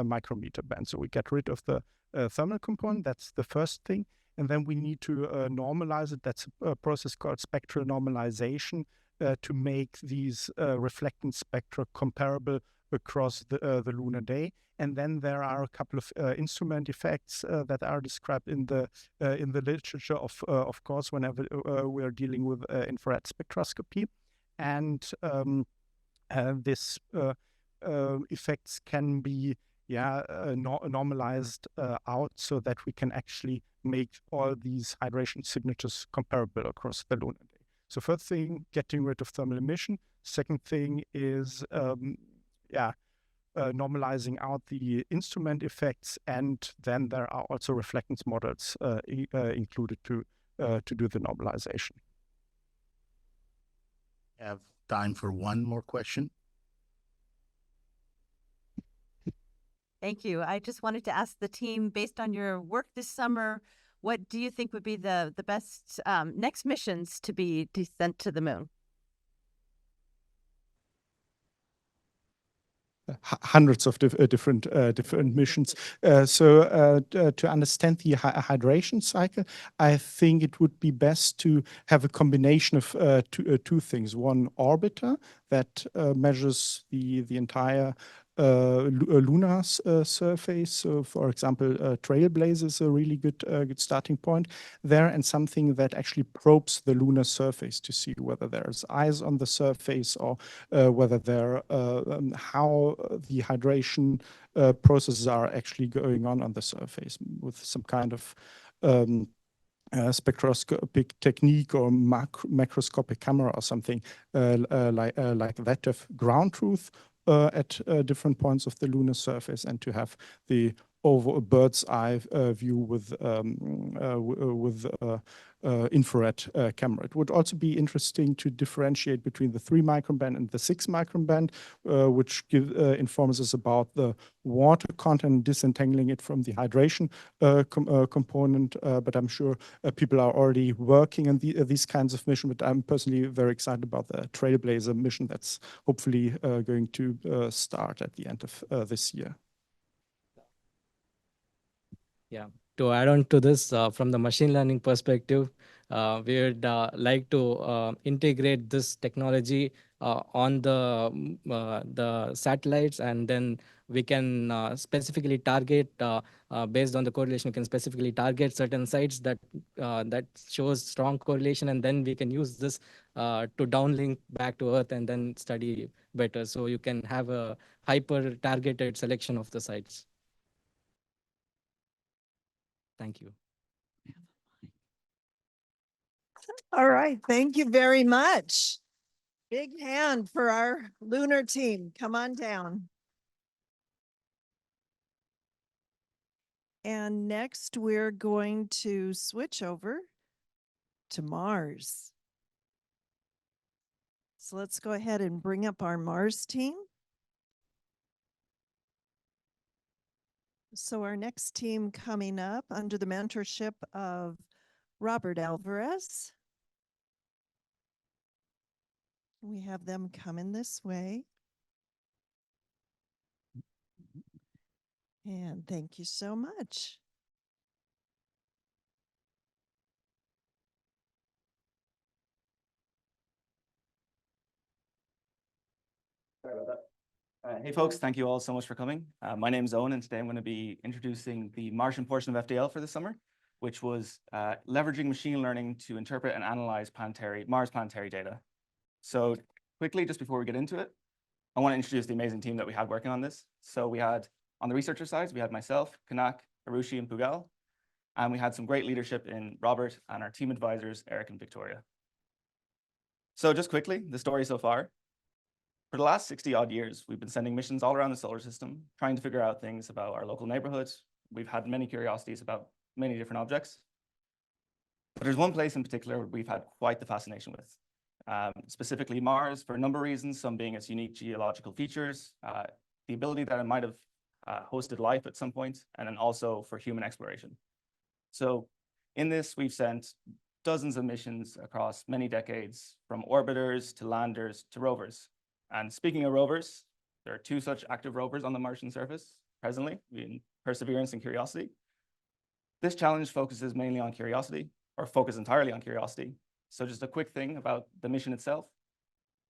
micrometer band. So we get rid of the thermal component. That's the first thing. And then we need to normalize it. That's a process called spectral normalization to make these reflectance spectra comparable across the lunar day. And then there are a couple of instrument effects that are described in the literature, of course, whenever we are dealing with infrared spectroscopy. And this effects can be normalized out so that we can actually make all these hydration signatures comparable across the lunar day. So first thing, getting rid of thermal emission. Second thing is normalizing out the instrument effects, and then there are also reflectance models included to do the normalization.
Have time for one more question.
Thank you. I just wanted to ask the team, based on your work this summer, what do you think would be the best next missions to be sent to the moon?
Hundreds of different missions. So to understand the hydration cycle, I think it would be best to have a combination of two things. One orbiter that measures the entire lunar surface. So, for example, Trailblazer is a really good starting point there, and something that actually probes the lunar surface to see whether there's ice on the surface, or whether how the hydration processes are actually going on the surface with some kind of spectroscopic technique or macroscopic camera or something like that, to have ground truth at different points of the lunar surface, and to have the over a bird's eye view with infrared camera. It would also be interesting to differentiate between the 3 micron band and the 6 micron band, which informs us about the water content, disentangling it from the hydration component. But I'm sure people are already working on these kinds of missions. But I'm personally very excited about the Trailblazer mission that's hopefully going to start at the end of this year.
Yeah, to add on to this, from the machine learning perspective, we would like to integrate this technology on the satellites, and then we can specifically target, based on the correlation, we can specifically target certain sites that shows strong correlation, and then we can use this to downlink back to Earth and then study better. So you can have a hyper-targeted selection of the sites. Thank you.
All right. Thank you very much. Big hand for our lunar team. Come on down. And next, we're going to switch over to Mars. So let's go ahead and bring up our Mars team. So our next team coming up under the mentorship of Robert Alvarez. We have them coming this way. And thank you so much.
Sorry about that. Hey folks, thank you all so much for coming. My name is Owen, and today I'm going to be introducing the Martian portion of FDL for this summer, which was leveraging machine learning to interpret and analyze Mars planetary data. So quickly, just before we get into it, I want to introduce the amazing team that we had working on this. So we had, on the researcher side, we had myself, Kanak, Harushi, and Pugal, and we had some great leadership in Robert and our team advisors, Eric and Victoria. So just quickly, the story so far. For the last 60-odd years, we've been sending missions all around the solar system, trying to figure out things about our local neighborhoods. We've had many curiosities about many different objects. But there's one place in particular we've had quite the fascination with, specifically Mars, for a number of reasons, some being its unique geological features, the ability that it might have hosted life at some point, and then also for human exploration. So in this, we've sent dozens of missions across many decades, from orbiters to landers to rovers. And speaking of rovers, there are 2 such active rovers on the Martian surface presently, in Perseverance and Curiosity. This challenge focuses mainly on Curiosity, or focus entirely on Curiosity. So just a quick thing about the mission itself.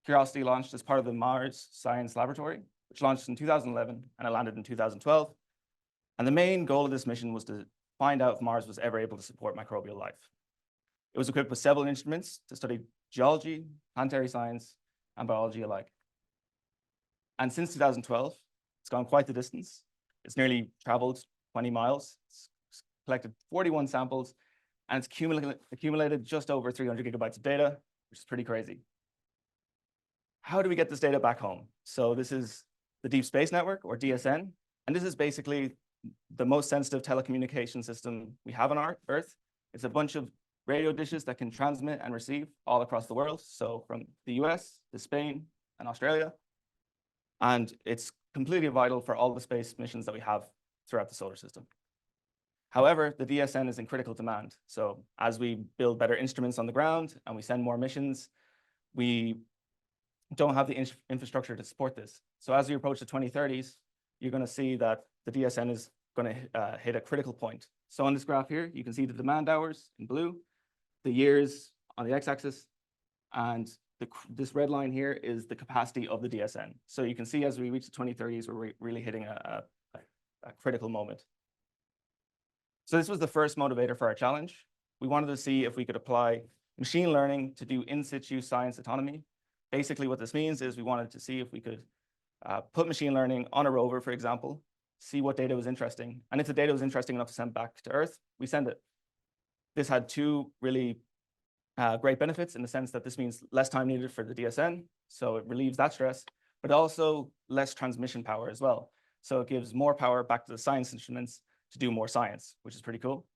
Curiosity launched as part of the Mars Science Laboratory, which launched in 2011 and it landed in 2012. And the main goal of this mission was to find out if Mars was ever able to support microbial life. It was equipped with several instruments to study geology, planetary science, and biology alike. And since 2012, it's gone quite the distance. It's nearly traveled 20 miles. It's collected 41 samples, and it's accumulated just over 300 gigabytes of data, which is pretty crazy. How do we get this data back home? So this is the Deep Space Network, or DSN, and this is basically the most sensitive telecommunication system we have on our Earth. It's a bunch of radio dishes that can transmit and receive all across the world, so from the US to Spain and Australia. And it's completely vital for all the space missions that we have throughout the solar system. However, the DSN is in critical demand. So as we build better instruments on the ground and we send more missions, we don't have the infrastructure to support this. So as we approach the 2030s, you're going to see that the DSN is going to hit a critical point. So on this graph here, you can see the demand hours in blue, the years on the x-axis, and this red line here is the capacity of the DSN. So you can see as we reach the 2030s, we're really hitting a critical moment. So this was the first motivator for our challenge. We wanted to see if we could apply machine learning to do in situ science autonomy. Basically, what this means is we wanted to see if we could put machine learning on a rover, for example, see what data was interesting. And if the data was interesting enough to send back to Earth, we send it. This had 2 really great benefits in the sense that this means less time needed for the DSN, so it relieves that stress, but also less transmission power as well. So it gives more power back to the science instruments to do more science, which is pretty cool.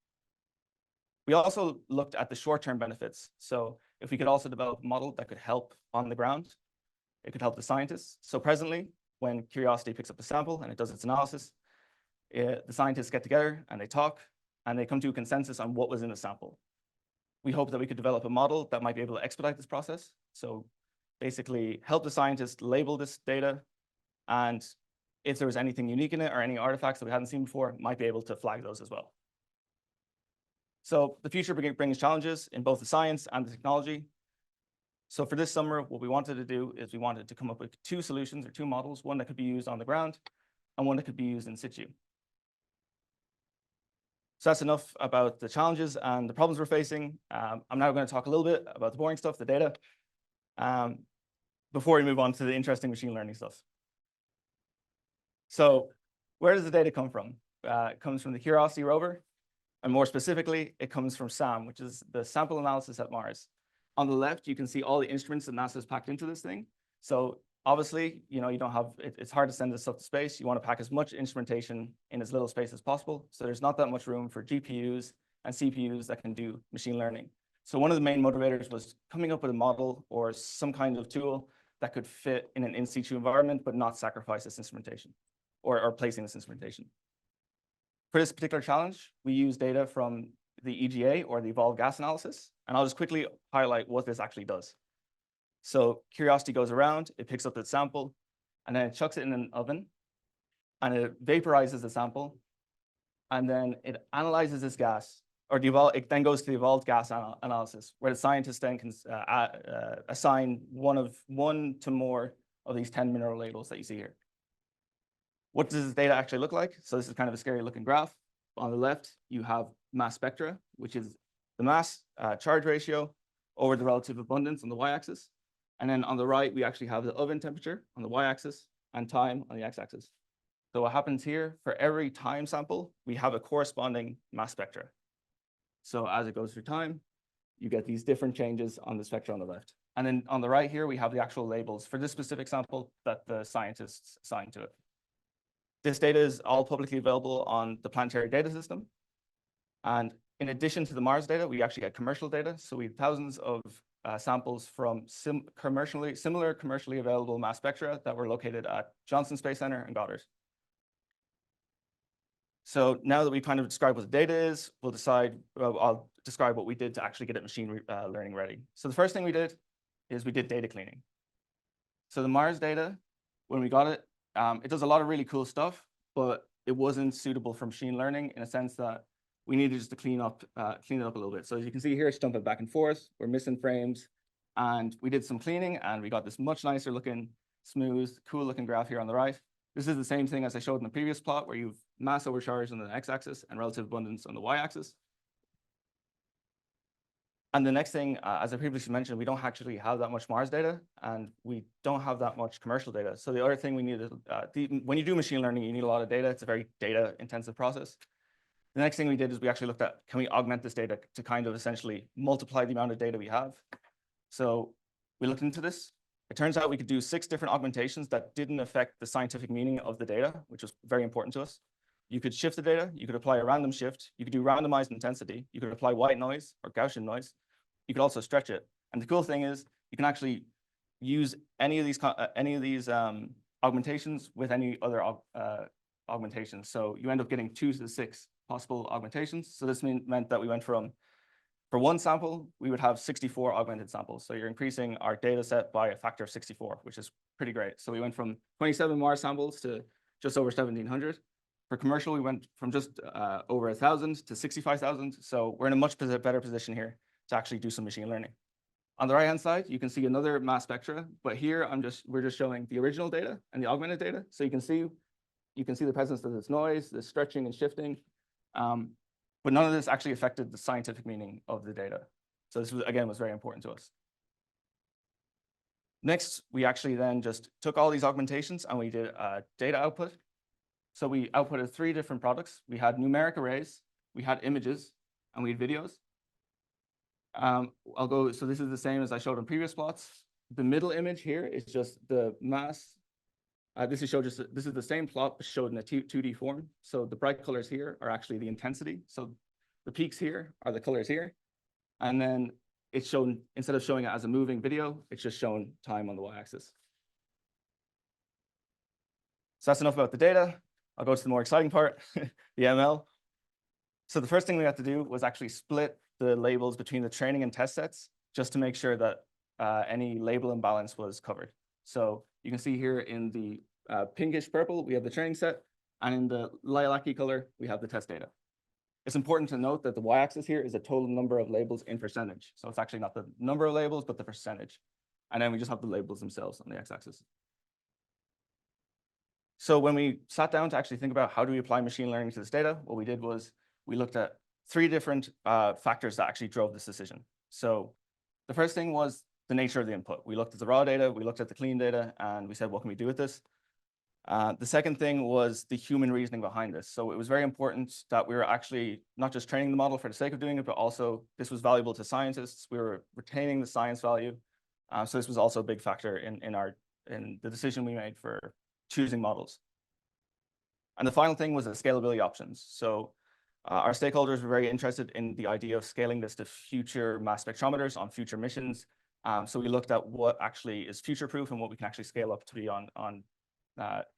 We also looked at the short-term benefits. So if we could also develop a model that could help on the ground, it could help the scientists. So presently, when Curiosity picks up a sample and it does its analysis, the scientists get together and they talk and they come to a consensus on what was in the sample. We hope that we could develop a model that might be able to expedite this process. So basically help the scientists label this data, and if there was anything unique in it or any artifacts that we hadn't seen before, might be able to flag those as well. So the future brings challenges in both the science and the technology. So for this summer, what we wanted to do is we wanted to come up with 2 solutions or 2 models, one that could be used on the ground and one that could be used in situ. So that's enough about the challenges and the problems we're facing. I'm now going to talk a little bit about the boring stuff, the data, before we move on to the interesting machine learning stuff. So where does the data come from? It comes from the Curiosity rover, and more specifically, it comes from SAM, which is the Sample Analysis at Mars. On the left, you can see all the instruments that NASA's packed into this thing. So obviously, you don't have, it's hard to send this stuff to space. You want to pack as much instrumentation in as little space as possible. So there's not that much room for GPUs and CPUs that can do machine learning. So one of the main motivators was coming up with a model or some kind of tool that could fit in an in situ environment, but not sacrifice this instrumentation or placing this instrumentation. For this particular challenge, we use data from the EGA, or the Evolved Gas Analysis, and I'll just quickly highlight what this actually does. So Curiosity goes around, it picks up its sample, and then it chucks it in an oven, and it vaporizes the sample, and then it analyzes this gas, or it then goes to the Evolved Gas Analysis, where the scientists then can assign one to more of these 10 mineral labels that you see here. What does this data actually look like? So this is kind of a scary looking graph. On the left, you have mass spectra, which is the mass charge ratio over the relative abundance on the y-axis. And then on the right, we actually have the oven temperature on the y-axis and time on the x-axis. So what happens here, for every time sample, we have a corresponding mass spectra. So as it goes through time, you get these different changes on the spectra on the left. And then on the right here, we have the actual labels for this specific sample that the scientists assigned to it. This data is all publicly available on the Planetary Data System. And in addition to the Mars data, we actually had commercial data. So we have thousands of samples from similar commercially available mass spectra that were located at Johnson Space Center and Goddard. So now that we kind of described what the data is, we'll decide, I'll describe what we did to actually get it machine learning ready. So the first thing we did is we did data cleaning. So the Mars data, when we got it, it does a lot of really cool stuff, but it wasn't suitable for machine learning in a sense that we needed just to clean it up a little bit. So as you can see here, it's jumping back and forth. We're missing frames, and we did some cleaning, and we got this much nicer looking, smooth, cool looking graph here on the right. This is the same thing as I showed in the previous plot, where you've mass overcharge on the x-axis and relative abundance on the y-axis. And the next thing, as I previously mentioned, we don't actually have that much Mars data, and we don't have that much commercial data. So the other thing we needed, when you do machine learning, you need a lot of data. It's a very data intensive process. The next thing we did is we actually looked at, can we augment this data to kind of essentially multiply the amount of data we have? So we looked into this. It turns out we could do 6 different augmentations that didn't affect the scientific meaning of the data, which was very important to us. You could shift the data, you could apply a random shift, you could do randomized intensity, you could apply white noise or Gaussian noise. You could also stretch it. And the cool thing is you can actually use any of these augmentations with any other augmentations. So you end up getting 2 to the 6 possible augmentations. So this meant that we went from, for one sample, we would have 64 augmented samples. So you're increasing our data set by a factor of 64, which is pretty great. So we went from 27 Mars samples to just over 1,700. For commercial, we went from just over 1,000 to 65,000. So we're in a much better position here to actually do some machine learning. On the right-hand side, you can see another mass spectra, but here we're just showing the original data and the augmented data. So you can see the presence of this noise, this stretching and shifting, but none of this actually affected the scientific meaning of the data. So this was, again, was very important to us. Next, we actually then just took all these augmentations and we did data output. So we outputted 3 different products. We had numeric arrays, we had images, and we had videos. So this is the same as I showed in previous plots. The middle image here is just the mass. This is the same plot but showed in a 2D form. So the bright colors here are actually the intensity. So the peaks here are the colors here. And then it's shown, instead of showing it as a moving video, it's just shown time on the y-axis. So that's enough about the data. I'll go to the more exciting part, the ML. So the first thing we had to do was actually split the labels between the training and test sets, just to make sure that any label imbalance was covered. So you can see here in the pinkish purple, we have the training set, and in the lilac-y color, we have the test data. It's important to note that the y-axis here is the total number of labels in percentage. So it's actually not the number of labels, but the percentage. And then we just have the labels themselves on the x-axis. So when we sat down to actually think about how do we apply machine learning to this data, what we did was we looked at 3 different factors that actually drove this decision. So the first thing was the nature of the input. We looked at the raw data, we looked at the clean data, and we said, what can we do with this? The second thing was the human reasoning behind this. So it was very important that we were actually not just training the model for the sake of doing it, but also this was valuable to scientists. We were retaining the science value. So this was also a big factor in the decision we made for choosing models. And the final thing was the scalability options. So our stakeholders were very interested in the idea of scaling this to future mass spectrometers on future missions. So we looked at what actually is future-proof and what we can actually scale up to be on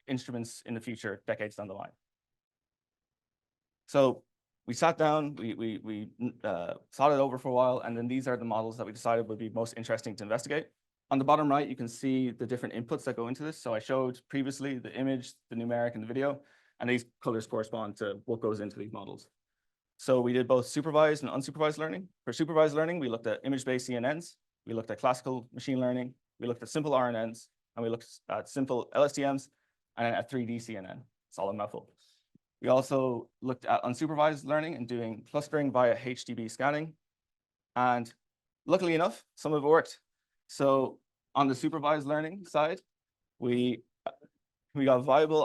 instruments in the future, decades down the line. So we sat down, we thought it over for a while, and then these are the models that we decided would be most interesting to investigate. On the bottom right, you can see the different inputs that go into this. So I showed previously the image, the numeric, and the video, and these colors correspond to what goes into these models. So we did both supervised and unsupervised learning. For supervised learning, we looked at image-based CNNs, we looked at classical machine learning, we looked at simple RNNs, and we looked at simple LSTMs, and then at 3D CNN. It's all a mouthful. We also looked at unsupervised learning and doing clustering via HDB scanning. And luckily enough, some of it worked. So on the supervised learning side, we got viable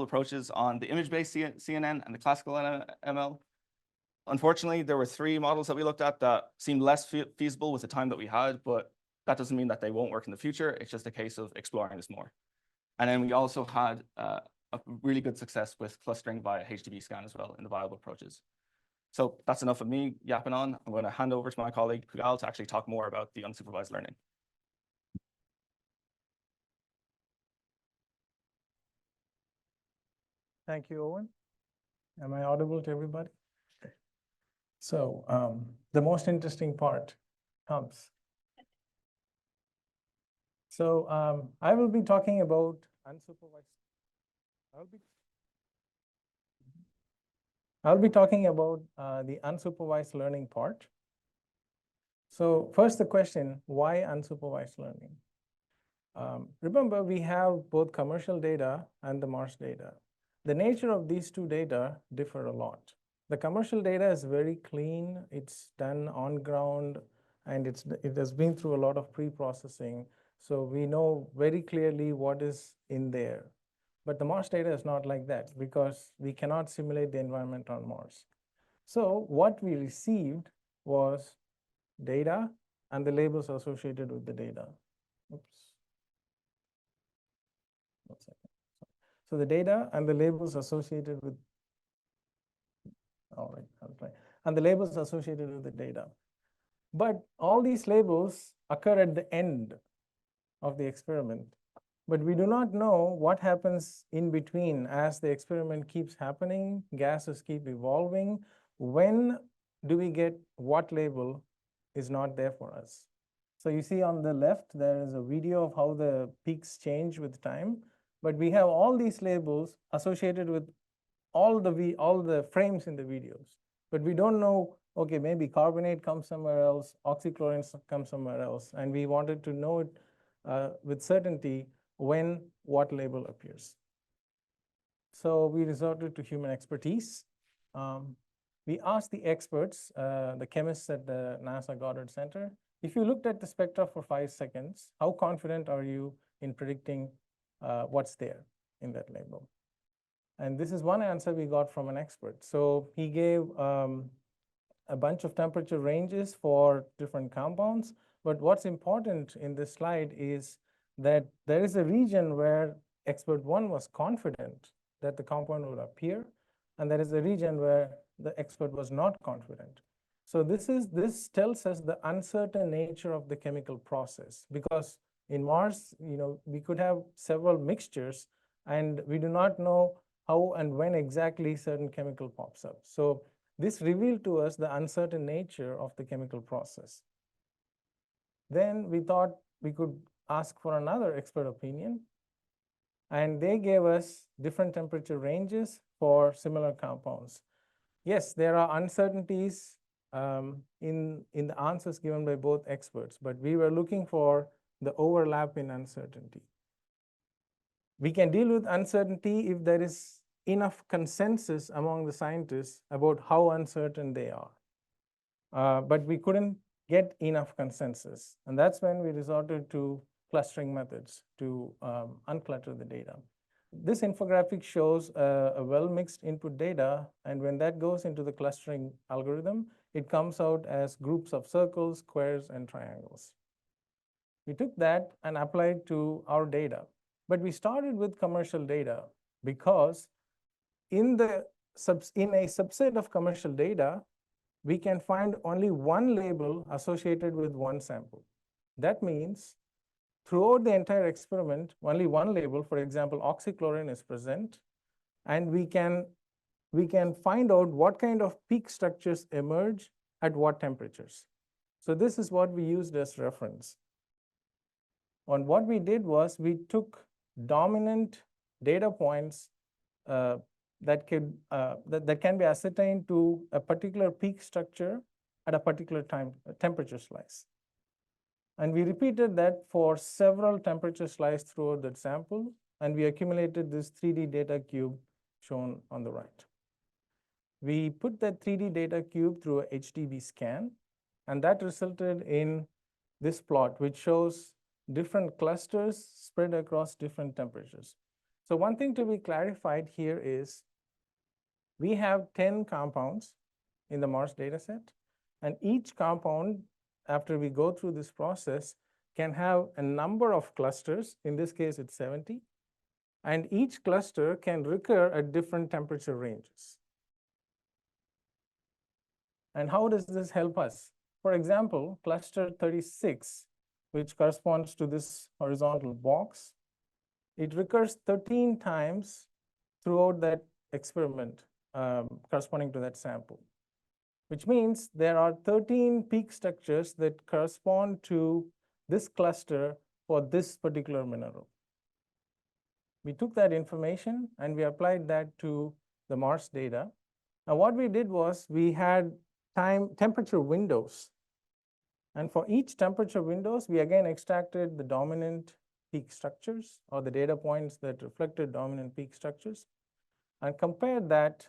approaches on the image-based CNN and the classical ML. Unfortunately, there were 3 models that we looked at that seemed less feasible with the time that we had, but that doesn't mean that they won't work in the future. It's just a case of exploring this more. And then we also had a really good success with clustering via HDB scan as well in the viable approaches. So that's enough of me yapping on. I'm going to hand over to my colleague, Kugal, to actually talk more about the unsupervised learning.
Thank you, Owen. Am I audible to everybody? So the most interesting part comes. So I will be talking about unsupervised. I'll be talking about the unsupervised learning part. So first the question, why unsupervised learning? Remember, we have both commercial data and the Mars data. The nature of these two data differ a lot. The commercial data is very clean. It's done on ground, and it has been through a lot of pre-processing. So we know very clearly what is in there. But the Mars data is not like that because we cannot simulate the environment on Mars. So what we received was data and the labels associated with the data. Oops. One second. So the data and the labels associated with, all right, I'll try. And the labels associated with the data. But all these labels occur at the end of the experiment. But we do not know what happens in between as the experiment keeps happening, gases keep evolving. When do we get what label is not there for us? So you see on the left, there is a video of how the peaks change with time. But we have all these labels associated with all the frames in the videos. But we don't know, okay, maybe carbonate comes somewhere else, oxychlorine comes somewhere else. And we wanted to know it with certainty when what label appears. So we resorted to human expertise. We asked the experts, the chemists at the NASA Goddard Center, if you looked at the spectra for 5 seconds, how confident are you in predicting what's there in that label? And this is one answer we got from an expert. So he gave a bunch of temperature ranges for different compounds. But what's important in this slide is that there is a region where expert 1 was confident that the compound would appear, and there is a region where the expert was not confident. So this tells us the uncertain nature of the chemical process, because in Mars, we could have several mixtures, and we do not know how and when exactly certain chemical pops up. So this revealed to us the uncertain nature of the chemical process. Then we thought we could ask for another expert opinion, and they gave us different temperature ranges for similar compounds. Yes, there are uncertainties in the answers given by both experts, but we were looking for the overlap in uncertainty. We can deal with uncertainty if there is enough consensus among the scientists about how uncertain they are. But we couldn't get enough consensus. And that's when we resorted to clustering methods to unclutter the data. This infographic shows a well-mixed input data, and when that goes into the clustering algorithm, it comes out as groups of circles, squares, and triangles. We took that and applied to our data. But we started with commercial data because in a subset of commercial data, we can find only one label associated with one sample. That means throughout the entire experiment, only one label, for example, oxychlorine, is present, and we can find out what kind of peak structures emerge at what temperatures. So this is what we used as reference. And what we did was we took dominant data points that can be ascertained to a particular peak structure at a particular temperature slice. And we repeated that for several temperature slices throughout that sample, and we accumulated this 3D data cube shown on the right. We put that 3D data cube through a HDB scan, and that resulted in this plot, which shows different clusters spread across different temperatures. So one thing to be clarified here is we have 10 compounds in the Mars dataset, and each compound, after we go through this process, can have a number of clusters. In this case, it's 70. And each cluster can recur at different temperature ranges. And how does this help us? For example, cluster 36, which corresponds to this horizontal box, it recurs 13 times throughout that experiment corresponding to that sample, which means there are 13 peak structures that correspond to this cluster for this particular mineral. We took that information and we applied that to the Mars data. Now, what we did was we had temperature windows. And for each temperature windows, we again extracted the dominant peak structures or the data points that reflected dominant peak structures and compared that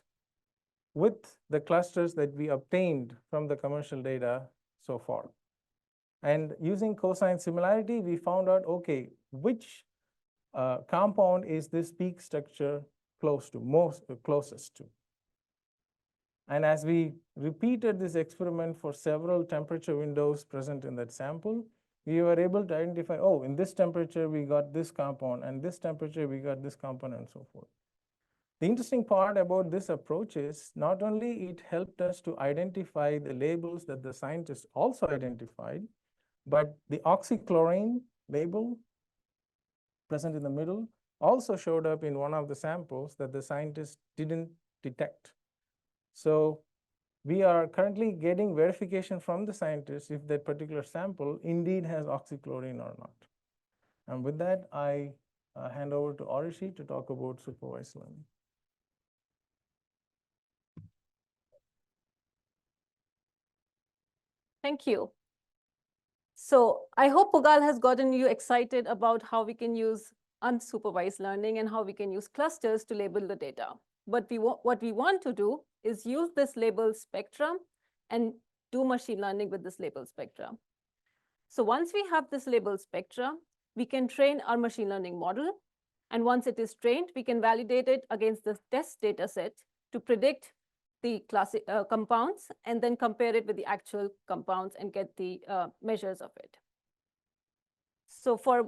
with the clusters that we obtained from the commercial data so far. And using cosine similarity, we found out, okay, which compound is this peak structure closest to. And as we repeated this experiment for several temperature windows present in that sample, we were able to identify, oh, in this temperature, we got this compound, and this temperature, we got this compound, and so forth. The interesting part about this approach is not only it helped us to identify the labels that the scientists also identified, but the oxychlorine label present in the middle also showed up in one of the samples that the scientists didn't detect. So we are currently getting verification from the scientists if that particular sample indeed has oxychlorine or not. And with that, I hand over to Orishi to talk about supervised learning.
Thank you. So I hope Pugal has gotten you excited about how we can use unsupervised learning and how we can use clusters to label the data. But what we want to do is use this label spectrum and do machine learning with this label spectrum. So once we have this label spectrum, we can train our machine learning model. And once it is trained, we can validate it against the test data set to predict the compounds and then compare it with the actual compounds and get the measures of it. So for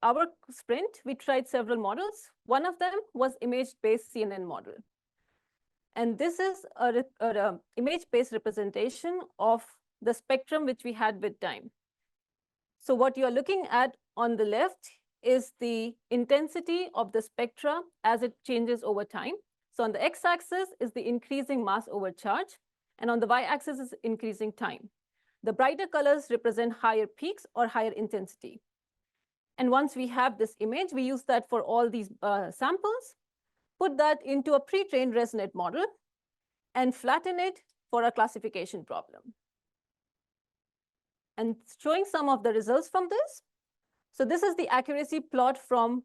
our sprint, we tried several models. One of them was image-based CNN model. And this is an image-based representation of the spectrum which we had with time. So what you're looking at on the left is the intensity of the spectra as it changes over time. So on the x-axis is the increasing mass over charge, and on the y-axis is increasing time. The brighter colors represent higher peaks or higher intensity. And once we have this image, we use that for all these samples, put that into a pre-trained ResNet model, and flatten it for a classification problem. And showing some of the results from this. So this is the accuracy plot from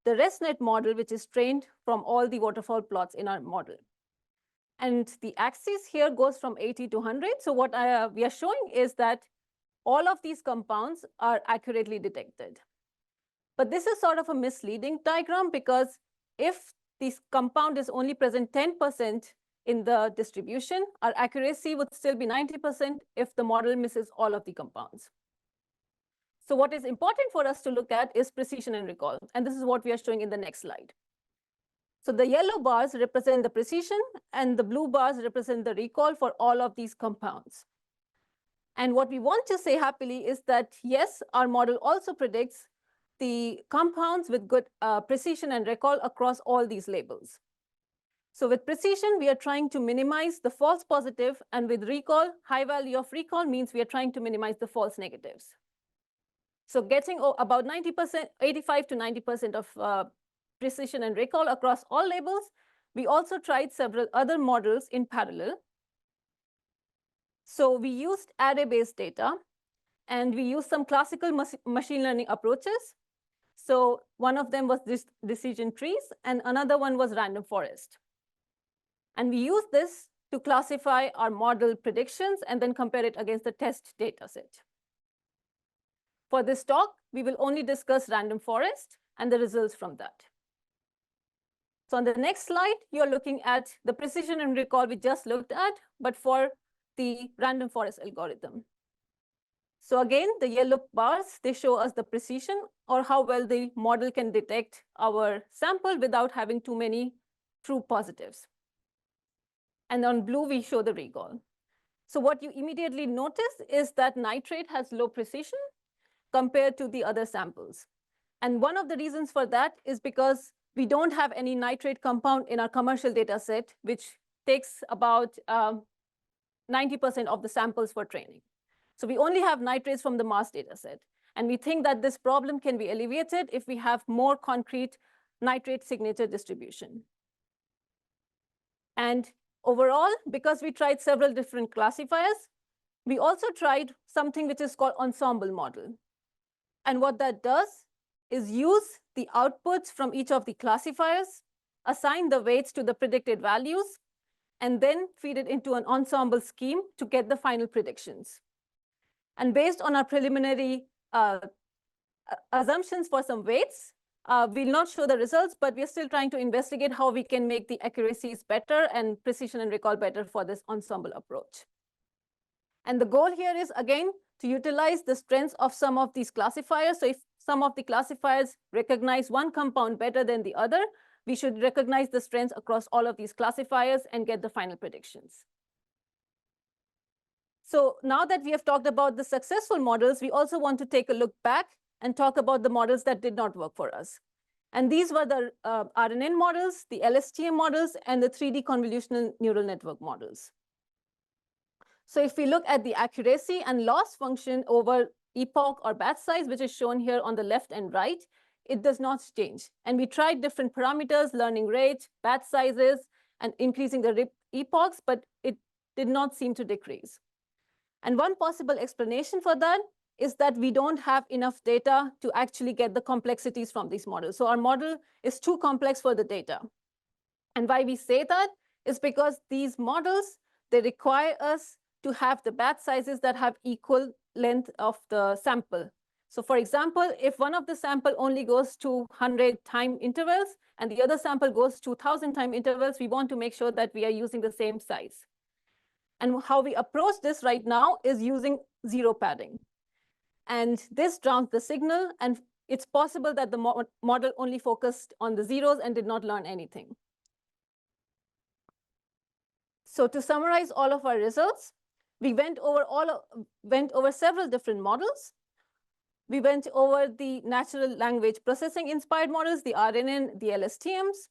the ResNet model, which is trained from all the waterfall plots in our model. And the axis here goes from 80 to 100. So what we are showing is that all of these compounds are accurately detected. But this is sort of a misleading diagram because if this compound is only present 10% in the distribution, our accuracy would still be 90% if the model misses all of the compounds. So what is important for us to look at is precision and recall. And this is what we are showing in the next slide. So the yellow bars represent the precision and the blue bars represent the recall for all of these compounds. And what we want to say happily is that, yes, our model also predicts the compounds with good precision and recall across all these labels. So with precision, we are trying to minimize the false positive, and with recall, high value of recall means we are trying to minimize the false negatives. So getting about 90%, 85 to 90% of precision and recall across all labels. We also tried several other models in parallel. So we used array-based data, and we used some classical machine learning approaches. So one of them was decision trees, and another one was random forest. And we used this to classify our model predictions and then compare it against the test data set. For this talk, we will only discuss random forest and the results from that. So on the next slide, you're looking at the precision and recall we just looked at, but for the random forest algorithm. So again, the yellow bars, they show us the precision or how well the model can detect our sample without having too many true positives. And on blue, we show the recall. So what you immediately notice is that nitrate has low precision compared to the other samples. And one of the reasons for that is because we don't have any nitrate compound in our commercial data set, which takes about 90% of the samples for training. So we only have nitrates from the mass data set. And we think that this problem can be alleviated if we have more concrete nitrate signature distribution. And overall, because we tried several different classifiers, we also tried something which is called ensemble model. And what that does is use the outputs from each of the classifiers, assign the weights to the predicted values, and then feed it into an ensemble scheme to get the final predictions. And based on our preliminary assumptions for some weights, we'll not show the results, but we're still trying to investigate how we can make the accuracies better and precision and recall better for this ensemble approach. And the goal here is, again, to utilize the strengths of some of these classifiers. So if some of the classifiers recognize one compound better than the other, we should recognize the strengths across all of these classifiers and get the final predictions. So now that we have talked about the successful models, we also want to take a look back and talk about the models that did not work for us. And these were the RNN models, the LSTM models, and the 3D convolutional neural network models. So if we look at the accuracy and loss function over epoch or batch size, which is shown here on the left and right, it does not change. And we tried different parameters, learning rate, batch sizes, and increasing the epochs, but it did not seem to decrease. And one possible explanation for that is that we don't have enough data to actually get the complexities from these models. So our model is too complex for the data. And why we say that is because these models, they require us to have the batch sizes that have equal length of the sample. So for example, if one of the sample only goes to 100 time intervals and the other sample goes to 1,000 time intervals, we want to make sure that we are using the same size. And how we approach this right now is using zero padding. And this drowns the signal, and it's possible that the model only focused on the zeros and did not learn anything. So to summarize all of our results, we went over several different models. We went over the natural language processing inspired models, the RNN, the LSTMs.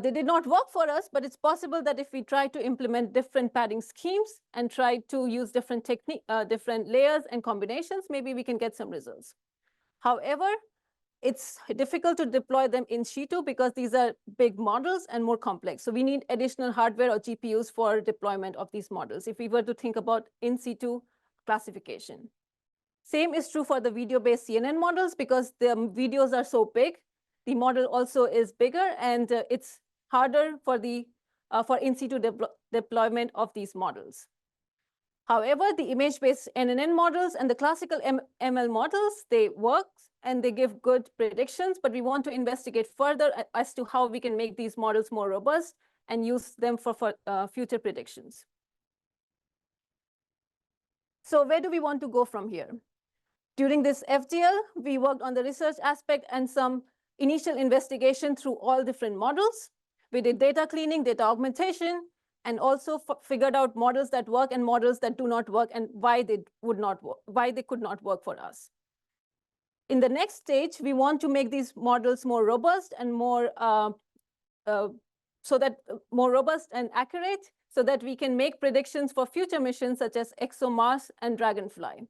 They did not work for us, but it's possible that if we try to implement different padding schemes and try to use different layers and combinations, maybe we can get some results. However, it's difficult to deploy them in situ because these are big models and more complex. So we need additional hardware or GPUs for deployment of these models if we were to think about in situ classification. Same is true for the video-based CNN models because the videos are so big. The model also is bigger, and it's harder for in situ deployment of these models. However, the image-based NNN models and the classical ML models, they work and they give good predictions, but we want to investigate further as to how we can make these models more robust and use them for future predictions. So where do we want to go from here? During this FDL, we worked on the research aspect and some initial investigation through all different models. We did data cleaning, data augmentation, and also figured out models that work and models that do not work and why they could not work for us. In the next stage, we want to make these models more robust and more robust and accurate so that we can make predictions for future missions such as ExoMars and Dragonfly.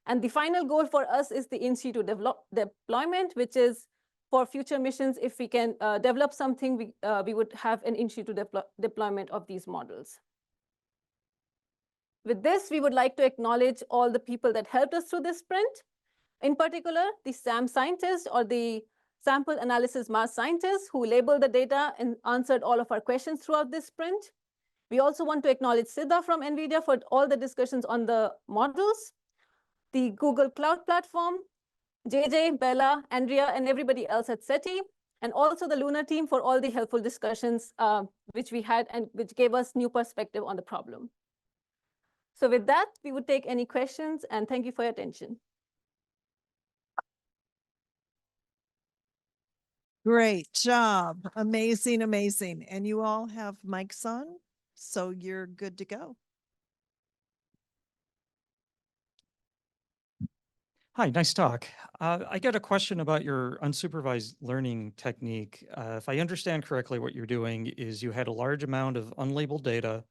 And the final goal for us is the in situ deployment, which is for future missions, if we can develop something, we would have an in situ deployment of these models. With this, we would like to acknowledge all the people that helped us through this sprint. In particular, the SAM scientists or the sample analysis mass scientists who labeled the data and answered all of our questions throughout this sprint. We also want to acknowledge Siddha from NVIDIA for all the discussions on the models, the Google Cloud Platform, JJ, Bella, Andrea, and everybody else at SETI, and also the Lunar team for all the helpful discussions which we had and which gave us new perspective on the problem. So with that, we would take any questions, and thank you for your attention.
Great job. Amazing, amazing. And you all have mics on, so you're good to go.
Hi, nice talk. I got a question about your unsupervised learning technique. If I understand correctly, what you're doing is you had a large amount of unlabeled data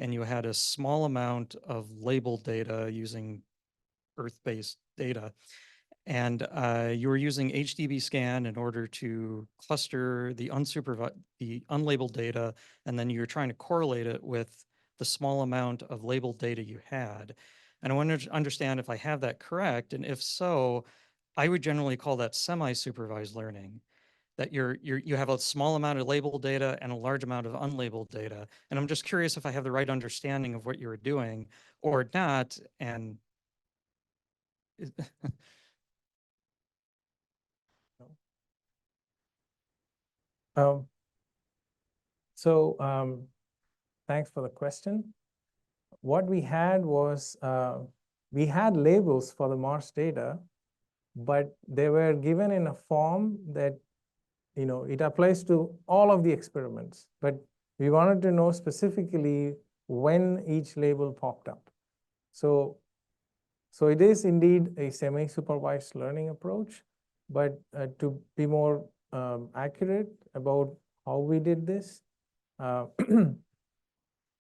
and you had a small amount of labeled data using Earth-based data. And you were using HDB scan in order to cluster the unlabeled data, and then you were trying to correlate it with the small amount of labeled data you had. And I want to understand if I have that correct, and if so, I would generally call that semi-supervised learning, that you have a small amount of labeled data and a large amount of unlabeled data. And I'm just curious if I have the right understanding of what you were doing or not. And
Um, so thanks for the question. What we had was, we had labels for the Mars data, but they were given in a form that, it applies to all of the experiments. But we wanted to know specifically when each label popped up. So it is indeed a semi-supervised learning approach, but to be more accurate about how we did this,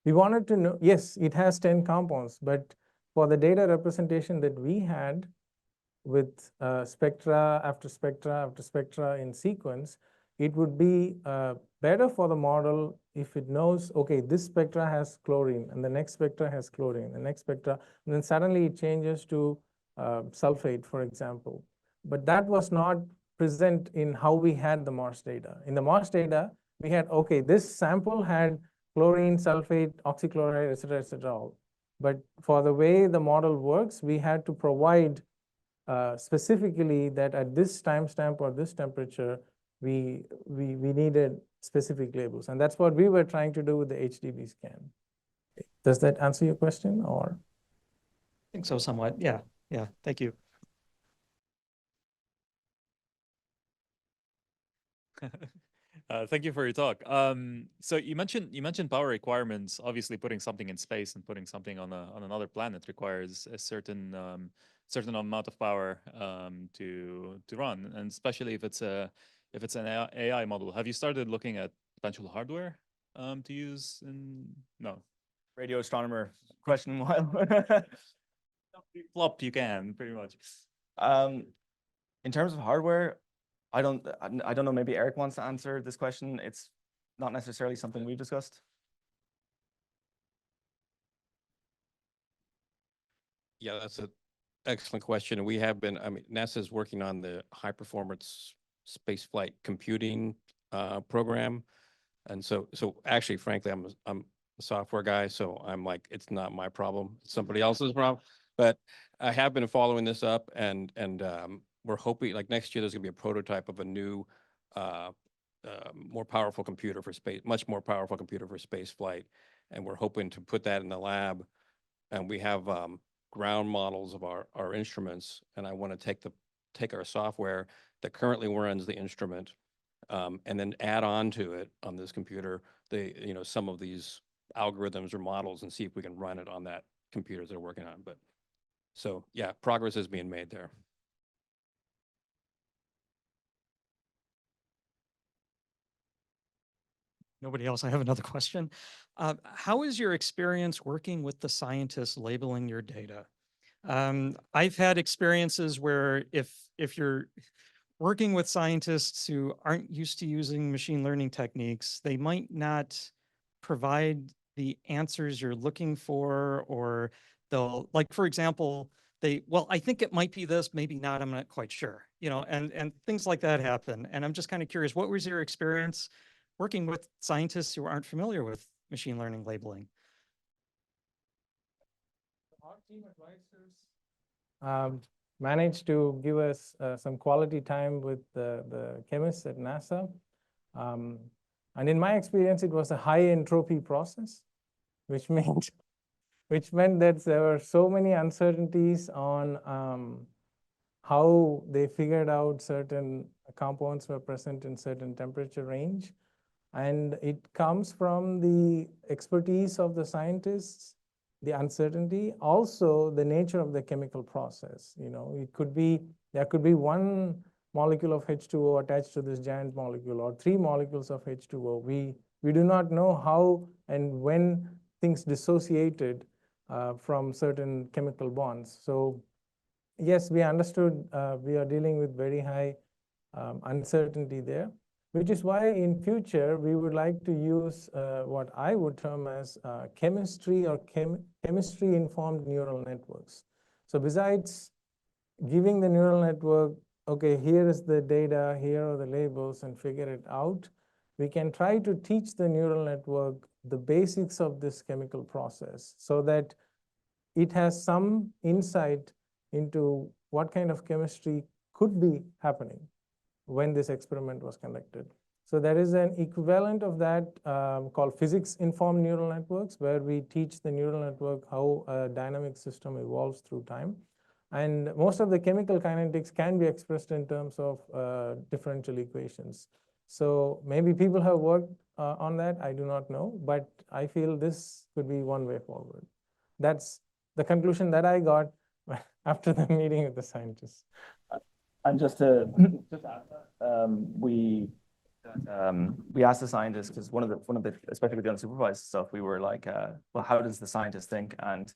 we wanted to know, yes, it has 10 compounds, but for the data representation that we had with spectra after spectra after spectra in sequence, it would be better for the model if it knows, okay, this spectra has chlorine, and the next spectra has chlorine, the next spectra, and then suddenly it changes to sulfate, for example. But that was not present in how we had the Mars data. In the Mars data, we had, okay, this sample had chlorine, sulfate, oxychloride, et cetera. But for the way the model works, we had to provide specifically that at this timestamp or this temperature, we needed specific labels. And that's what we were trying to do with the HDB scan. Does that answer your question, or?
I think so somewhat. Yeah. Thank you.
Thank you for your talk. So you mentioned power requirements. Obviously, putting something in space and putting something on another planet requires a certain amount of power to run, and especially if it's an AI model. Have you started looking at potential hardware to use? No,
Radio astronomer question while
flopped. You can pretty much.
In terms of hardware, I don't know. Maybe Eric wants to answer this question. It's not necessarily something we've discussed.
Yeah, that's an excellent question. We have been, NASA is working on the high performance spaceflight computing program. And so actually, frankly, I'm a software guy, so I'm like, it's not my problem, it's somebody else's problem. But I have been following this up, and we're hoping like next year there's gonna be a prototype of a new, more powerful computer for space, much more powerful computer for space flight. And we're hoping to put that in the lab. And we have ground models of our instruments. And I want to take our software that currently runs the instrument, and then add on to it on this computer, some of these algorithms or models, and see if we can run it on that computer they're working on. But so yeah, progress is being made there.
Nobody else? I have another question. How is your experience working with the scientists labeling your data? I've had experiences where if you're working with scientists who aren't used to using machine learning techniques, they might not provide the answers you're looking for, or they'll, like, for example, well, I think it might be this, maybe not, I'm not quite sure, and things like that happen. And I'm just kind of curious, what was your experience working with scientists who aren't familiar with machine learning labeling?
Our team advisors managed to give us some quality time with the chemists at NASA. And in my experience, it was a high entropy process, which meant that there were so many uncertainties on how they figured out certain compounds were present in certain temperature range. And it comes from the expertise of the scientists, the uncertainty, also the nature of the chemical process. It could be, there could be one molecule of H2O attached to this giant molecule, or 3 molecules of H2O. We do not know how and when things dissociated from certain chemical bonds. So yes, we understood we are dealing with very high uncertainty there, which is why in future we would like to use what I would term as chemistry or chemistry-informed neural networks. So besides giving the neural network, okay, here is the data, here are the labels, and figure it out, we can try to teach the neural network the basics of this chemical process so that it has some insight into what kind of chemistry could be happening when this experiment was conducted. So there is an equivalent of that called physics-informed neural networks, where we teach the neural network how a dynamic system evolves through time. And most of the chemical kinetics can be expressed in terms of differential equations. So maybe people have worked on that, I do not know, but I feel this could be one way forward. That's the conclusion that I got after the meeting with the scientists.
And just to add that, we asked the scientists, because one of the especially with the unsupervised stuff, we were like, well, how does the scientist think? And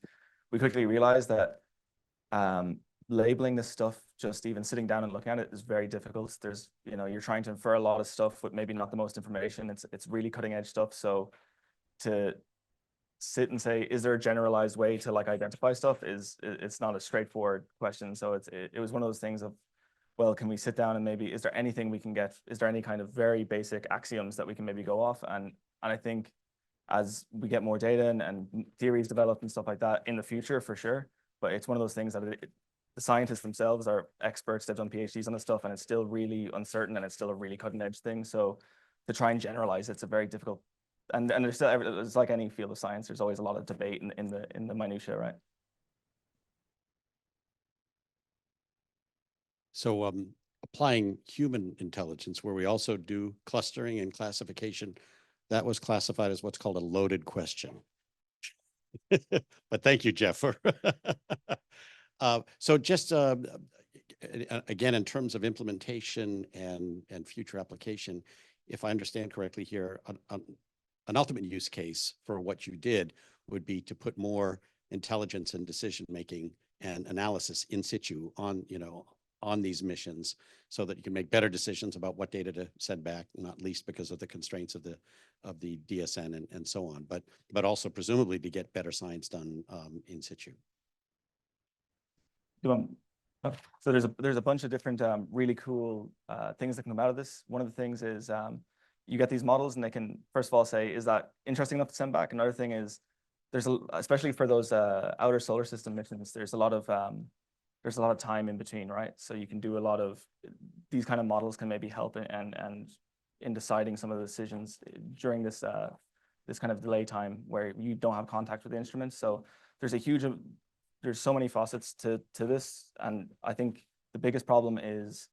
we quickly realized that labeling this stuff, just even sitting down and looking at it, is very difficult. There's, you're trying to infer a lot of stuff with maybe not the most information. It's really cutting edge stuff. So to sit and say, is there a generalized way to like identify stuff, it's not a straightforward question. So it was one of those things of, well, can we sit down and maybe, is there anything we can get? Is there any kind of very basic axioms that we can maybe go off? And I think as we get more data and theories developed and stuff like that in the future, for sure. But it's one of those things that the scientists themselves are experts. They've done PhDs on this stuff, and it's still really uncertain, and it's still a really cutting edge thing. So to try and generalize, it's a very difficult. And there's still, it's like any field of science, there's always a lot of debate in the minutiae, right?
So applying human intelligence, where we also do clustering and classification, that was classified as what's called a loaded question. But thank you, Jeff. So just again, in terms of implementation and future application, if I understand correctly here, an ultimate use case for what you did would be to put more intelligence and decision-making and analysis in situ on these missions, so that you can make better decisions about what data to send back, not least because of the constraints of the DSN and so on, but also presumably to get better science done in situ.
So there's a bunch of different really cool things that can come out of this. One of the things is you get these models, and they can first of all say, is that interesting enough to send back? Another thing is especially for those outer solar system missions, there's a lot of time in between, right? So you can do a lot of these kind of models can maybe help and in deciding some of the decisions during this kind of delay time where you don't have contact with the instruments. So there's so many facets to this, and I think the biggest problem is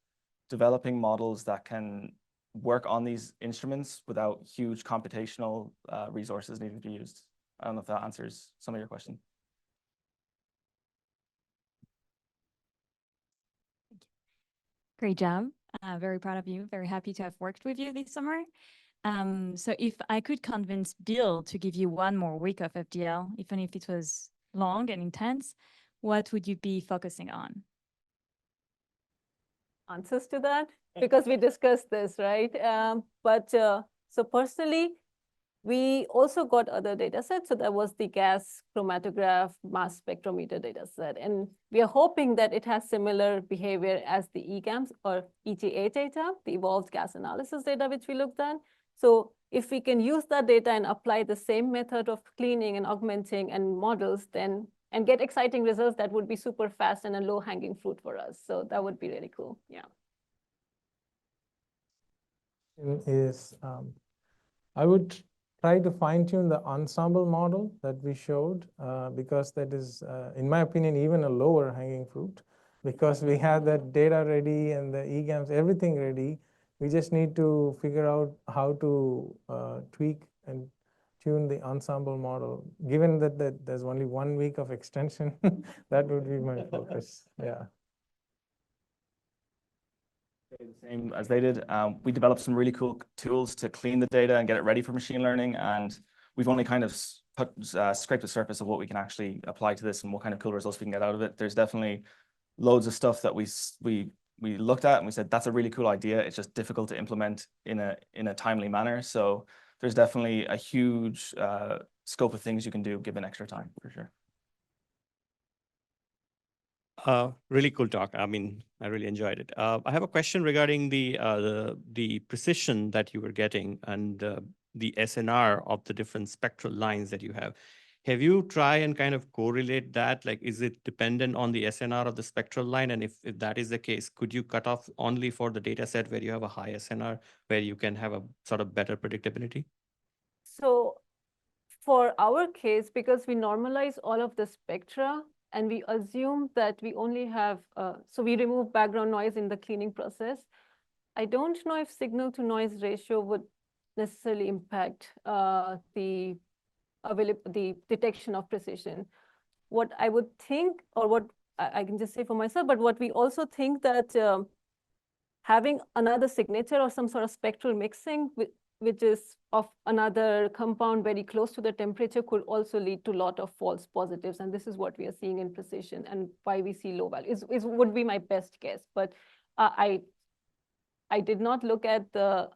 developing models that can work on these instruments without huge computational resources needing to be used. I don't know if that answers some of your question.
Great job. Very proud of you. Very happy to have worked with you this summer. So if I could convince Bill to give you one more week of FDL, even if it was long and intense, what would you be focusing on?
Answers to that, because we discussed this, right? So personally, we also got other data sets. So that was the gas chromatograph mass spectrometer data set. And we are hoping that it has similar behavior as the EGAMS or ETA data, the evolved gas analysis data, which we looked at. So if we can use that data and apply the same method of cleaning and augmenting and models, then and get exciting results, that would be super fast and a low-hanging fruit for us. So that would be really cool. Yeah.
I would try to fine-tune the ensemble model that we showed, because that is, in my opinion, even a lower hanging fruit, because we have that data ready and the EGAMS, everything ready. We just need to figure out how to tweak and tune the ensemble model. Given that there's only 1 week of extension, that would be my focus. Yeah.
The same as they did. We developed some really cool tools to clean the data and get it ready for machine learning. And we've only kind of scraped the surface of what we can actually apply to this and what kind of cool results we can get out of it. There's definitely loads of stuff that we looked at and we said, that's a really cool idea. It's just difficult to implement in a timely manner. So there's definitely a huge scope of things you can do given extra time, for sure.
Really cool talk. I mean, I really enjoyed it. I have a question regarding the precision that you were getting and the SNR of the different spectral lines that you have. Have you tried and kind of correlate that? Like, is it dependent on the SNR of the spectral line? And if that is the case, could you cut off only for the data set where you have a high SNR, where you can have a sort of better predictability?
So for our case, because we normalize all of the spectra and we assume that we only have, so we remove background noise in the cleaning process. I don't know if signal to noise ratio would necessarily impact the detection of precision. What I would think, or what I can just say for myself, but what we also think that having another signature or some sort of spectral mixing, which is of another compound very close to the temperature, could also lead to a lot of false positives. And this is what we are seeing in precision and why we see low values. Would be my best guess. But I did not look at the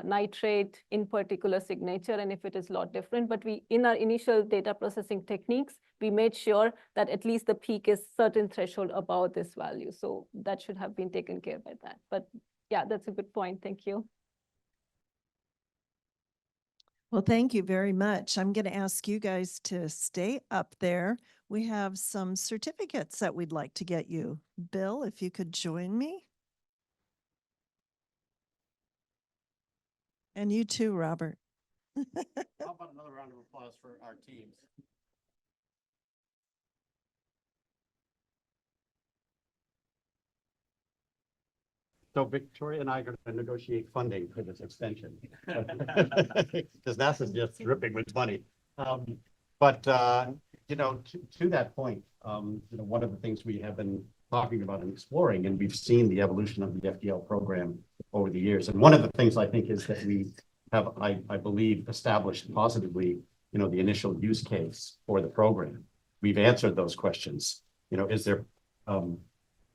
nitrate in particular signature and if it is a lot different, but in our initial data processing techniques, we made sure that at least the peak is certain threshold above this value. So that should have been taken care by that. But yeah, that's a good point. Thank you.
Well, thank you very much. I'm going to ask you guys to stay up there. We have some certificates that we'd like to get you. Bill, if you could join me. And you too, Robert.
How about another round of applause for our teams? So Victoria and I are going to negotiate funding for this extension because NASA's just dripping with money. You know, to that point, you know, one of the things we have been talking about and exploring, and we've seen the evolution of the FDL program over the years. And one of the things I think is that we have, I believe, established positively, you know, the initial use case for the program. We've answered those questions. You know, is there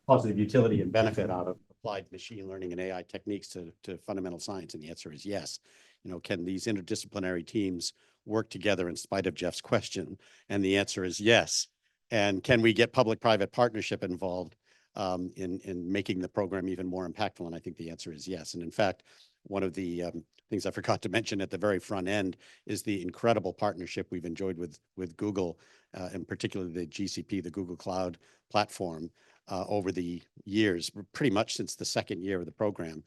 positive utility and benefit out of applied machine learning and AI techniques to fundamental science? And the answer is yes. You know, can these interdisciplinary teams work together in spite of Jeff's question? And the answer is yes. And can we get public-private partnership involved in making the program even more impactful? And I think the answer is yes. And in fact, one of the things I forgot to mention at the very front end is the incredible partnership we've enjoyed with Google, and particularly the GCP, the Google Cloud platform, over the years, pretty much since the second year of the program.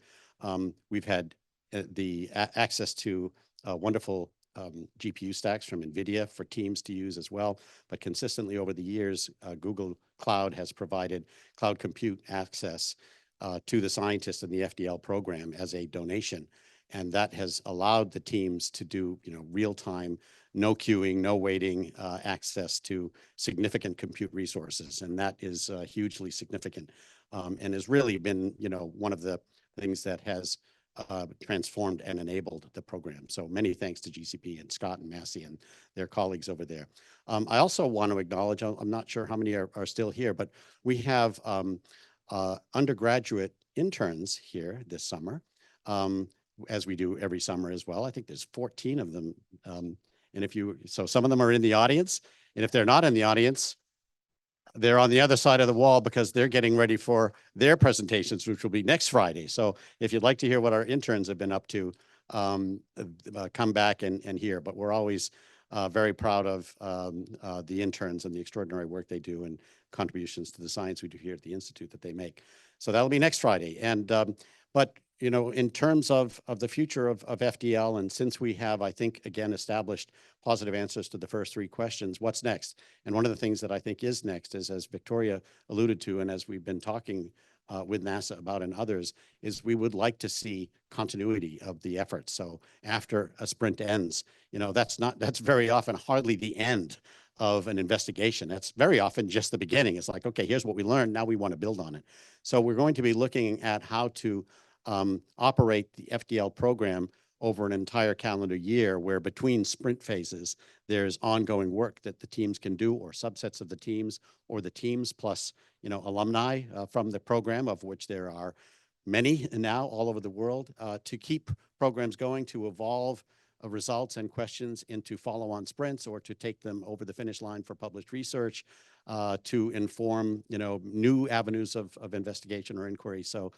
We've had the access to wonderful GPU stacks from NVIDIA for teams to use as well. But consistently over the years, Google Cloud has provided cloud compute access to the scientists in the FDL program as a donation. And that has allowed the teams to do, you know, real-time, no queuing, no waiting, access to significant compute resources. And that is hugely significant, and has really been, you know, one of the things that has transformed and enabled the program. So many thanks to GCP and Scott and Massey and their colleagues over there. I also want to acknowledge, I'm not sure how many are still here, but we have undergraduate interns here this summer, as we do every summer as well. I think there's 14 of them. And so some of them are in the audience, and if they're not in the audience, they're on the other side of the wall because they're getting ready for their presentations, which will be next Friday. So if you'd like to hear what our interns have been up to, come back and hear. But we're always very proud of the interns and the extraordinary work they do and contributions to the science we do here at the Institute that they make. So that'll be next Friday. And but you know, in terms of the future of FDL, and since we have, I think, again, established positive answers to the first three questions, what's next? And one of the things that I think is next is, as Victoria alluded to, and as we've been talking with NASA about and others, is we would like to see continuity of the effort. So after a sprint ends, you know, that's very often hardly the end of an investigation. That's very often just the beginning. It's like, okay, here's what we learned. Now we want to build on it. So we're going to be looking at how to operate the FDL program over an entire calendar year, where between sprint phases, there's ongoing work that the teams can do, or subsets of the teams, or the teams plus, alumni from the program, of which there are many now all over the world, to keep programs going, to evolve results and questions into follow-on sprints, or to take them over the finish line for published research, to inform, new avenues of investigation or inquiry. So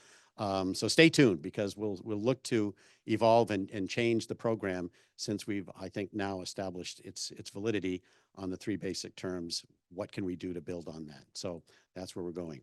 stay tuned, because we'll look to evolve and change the program, since we've, I think, now established its validity on the three basic terms. What can we do to build on that? So that's where we're going.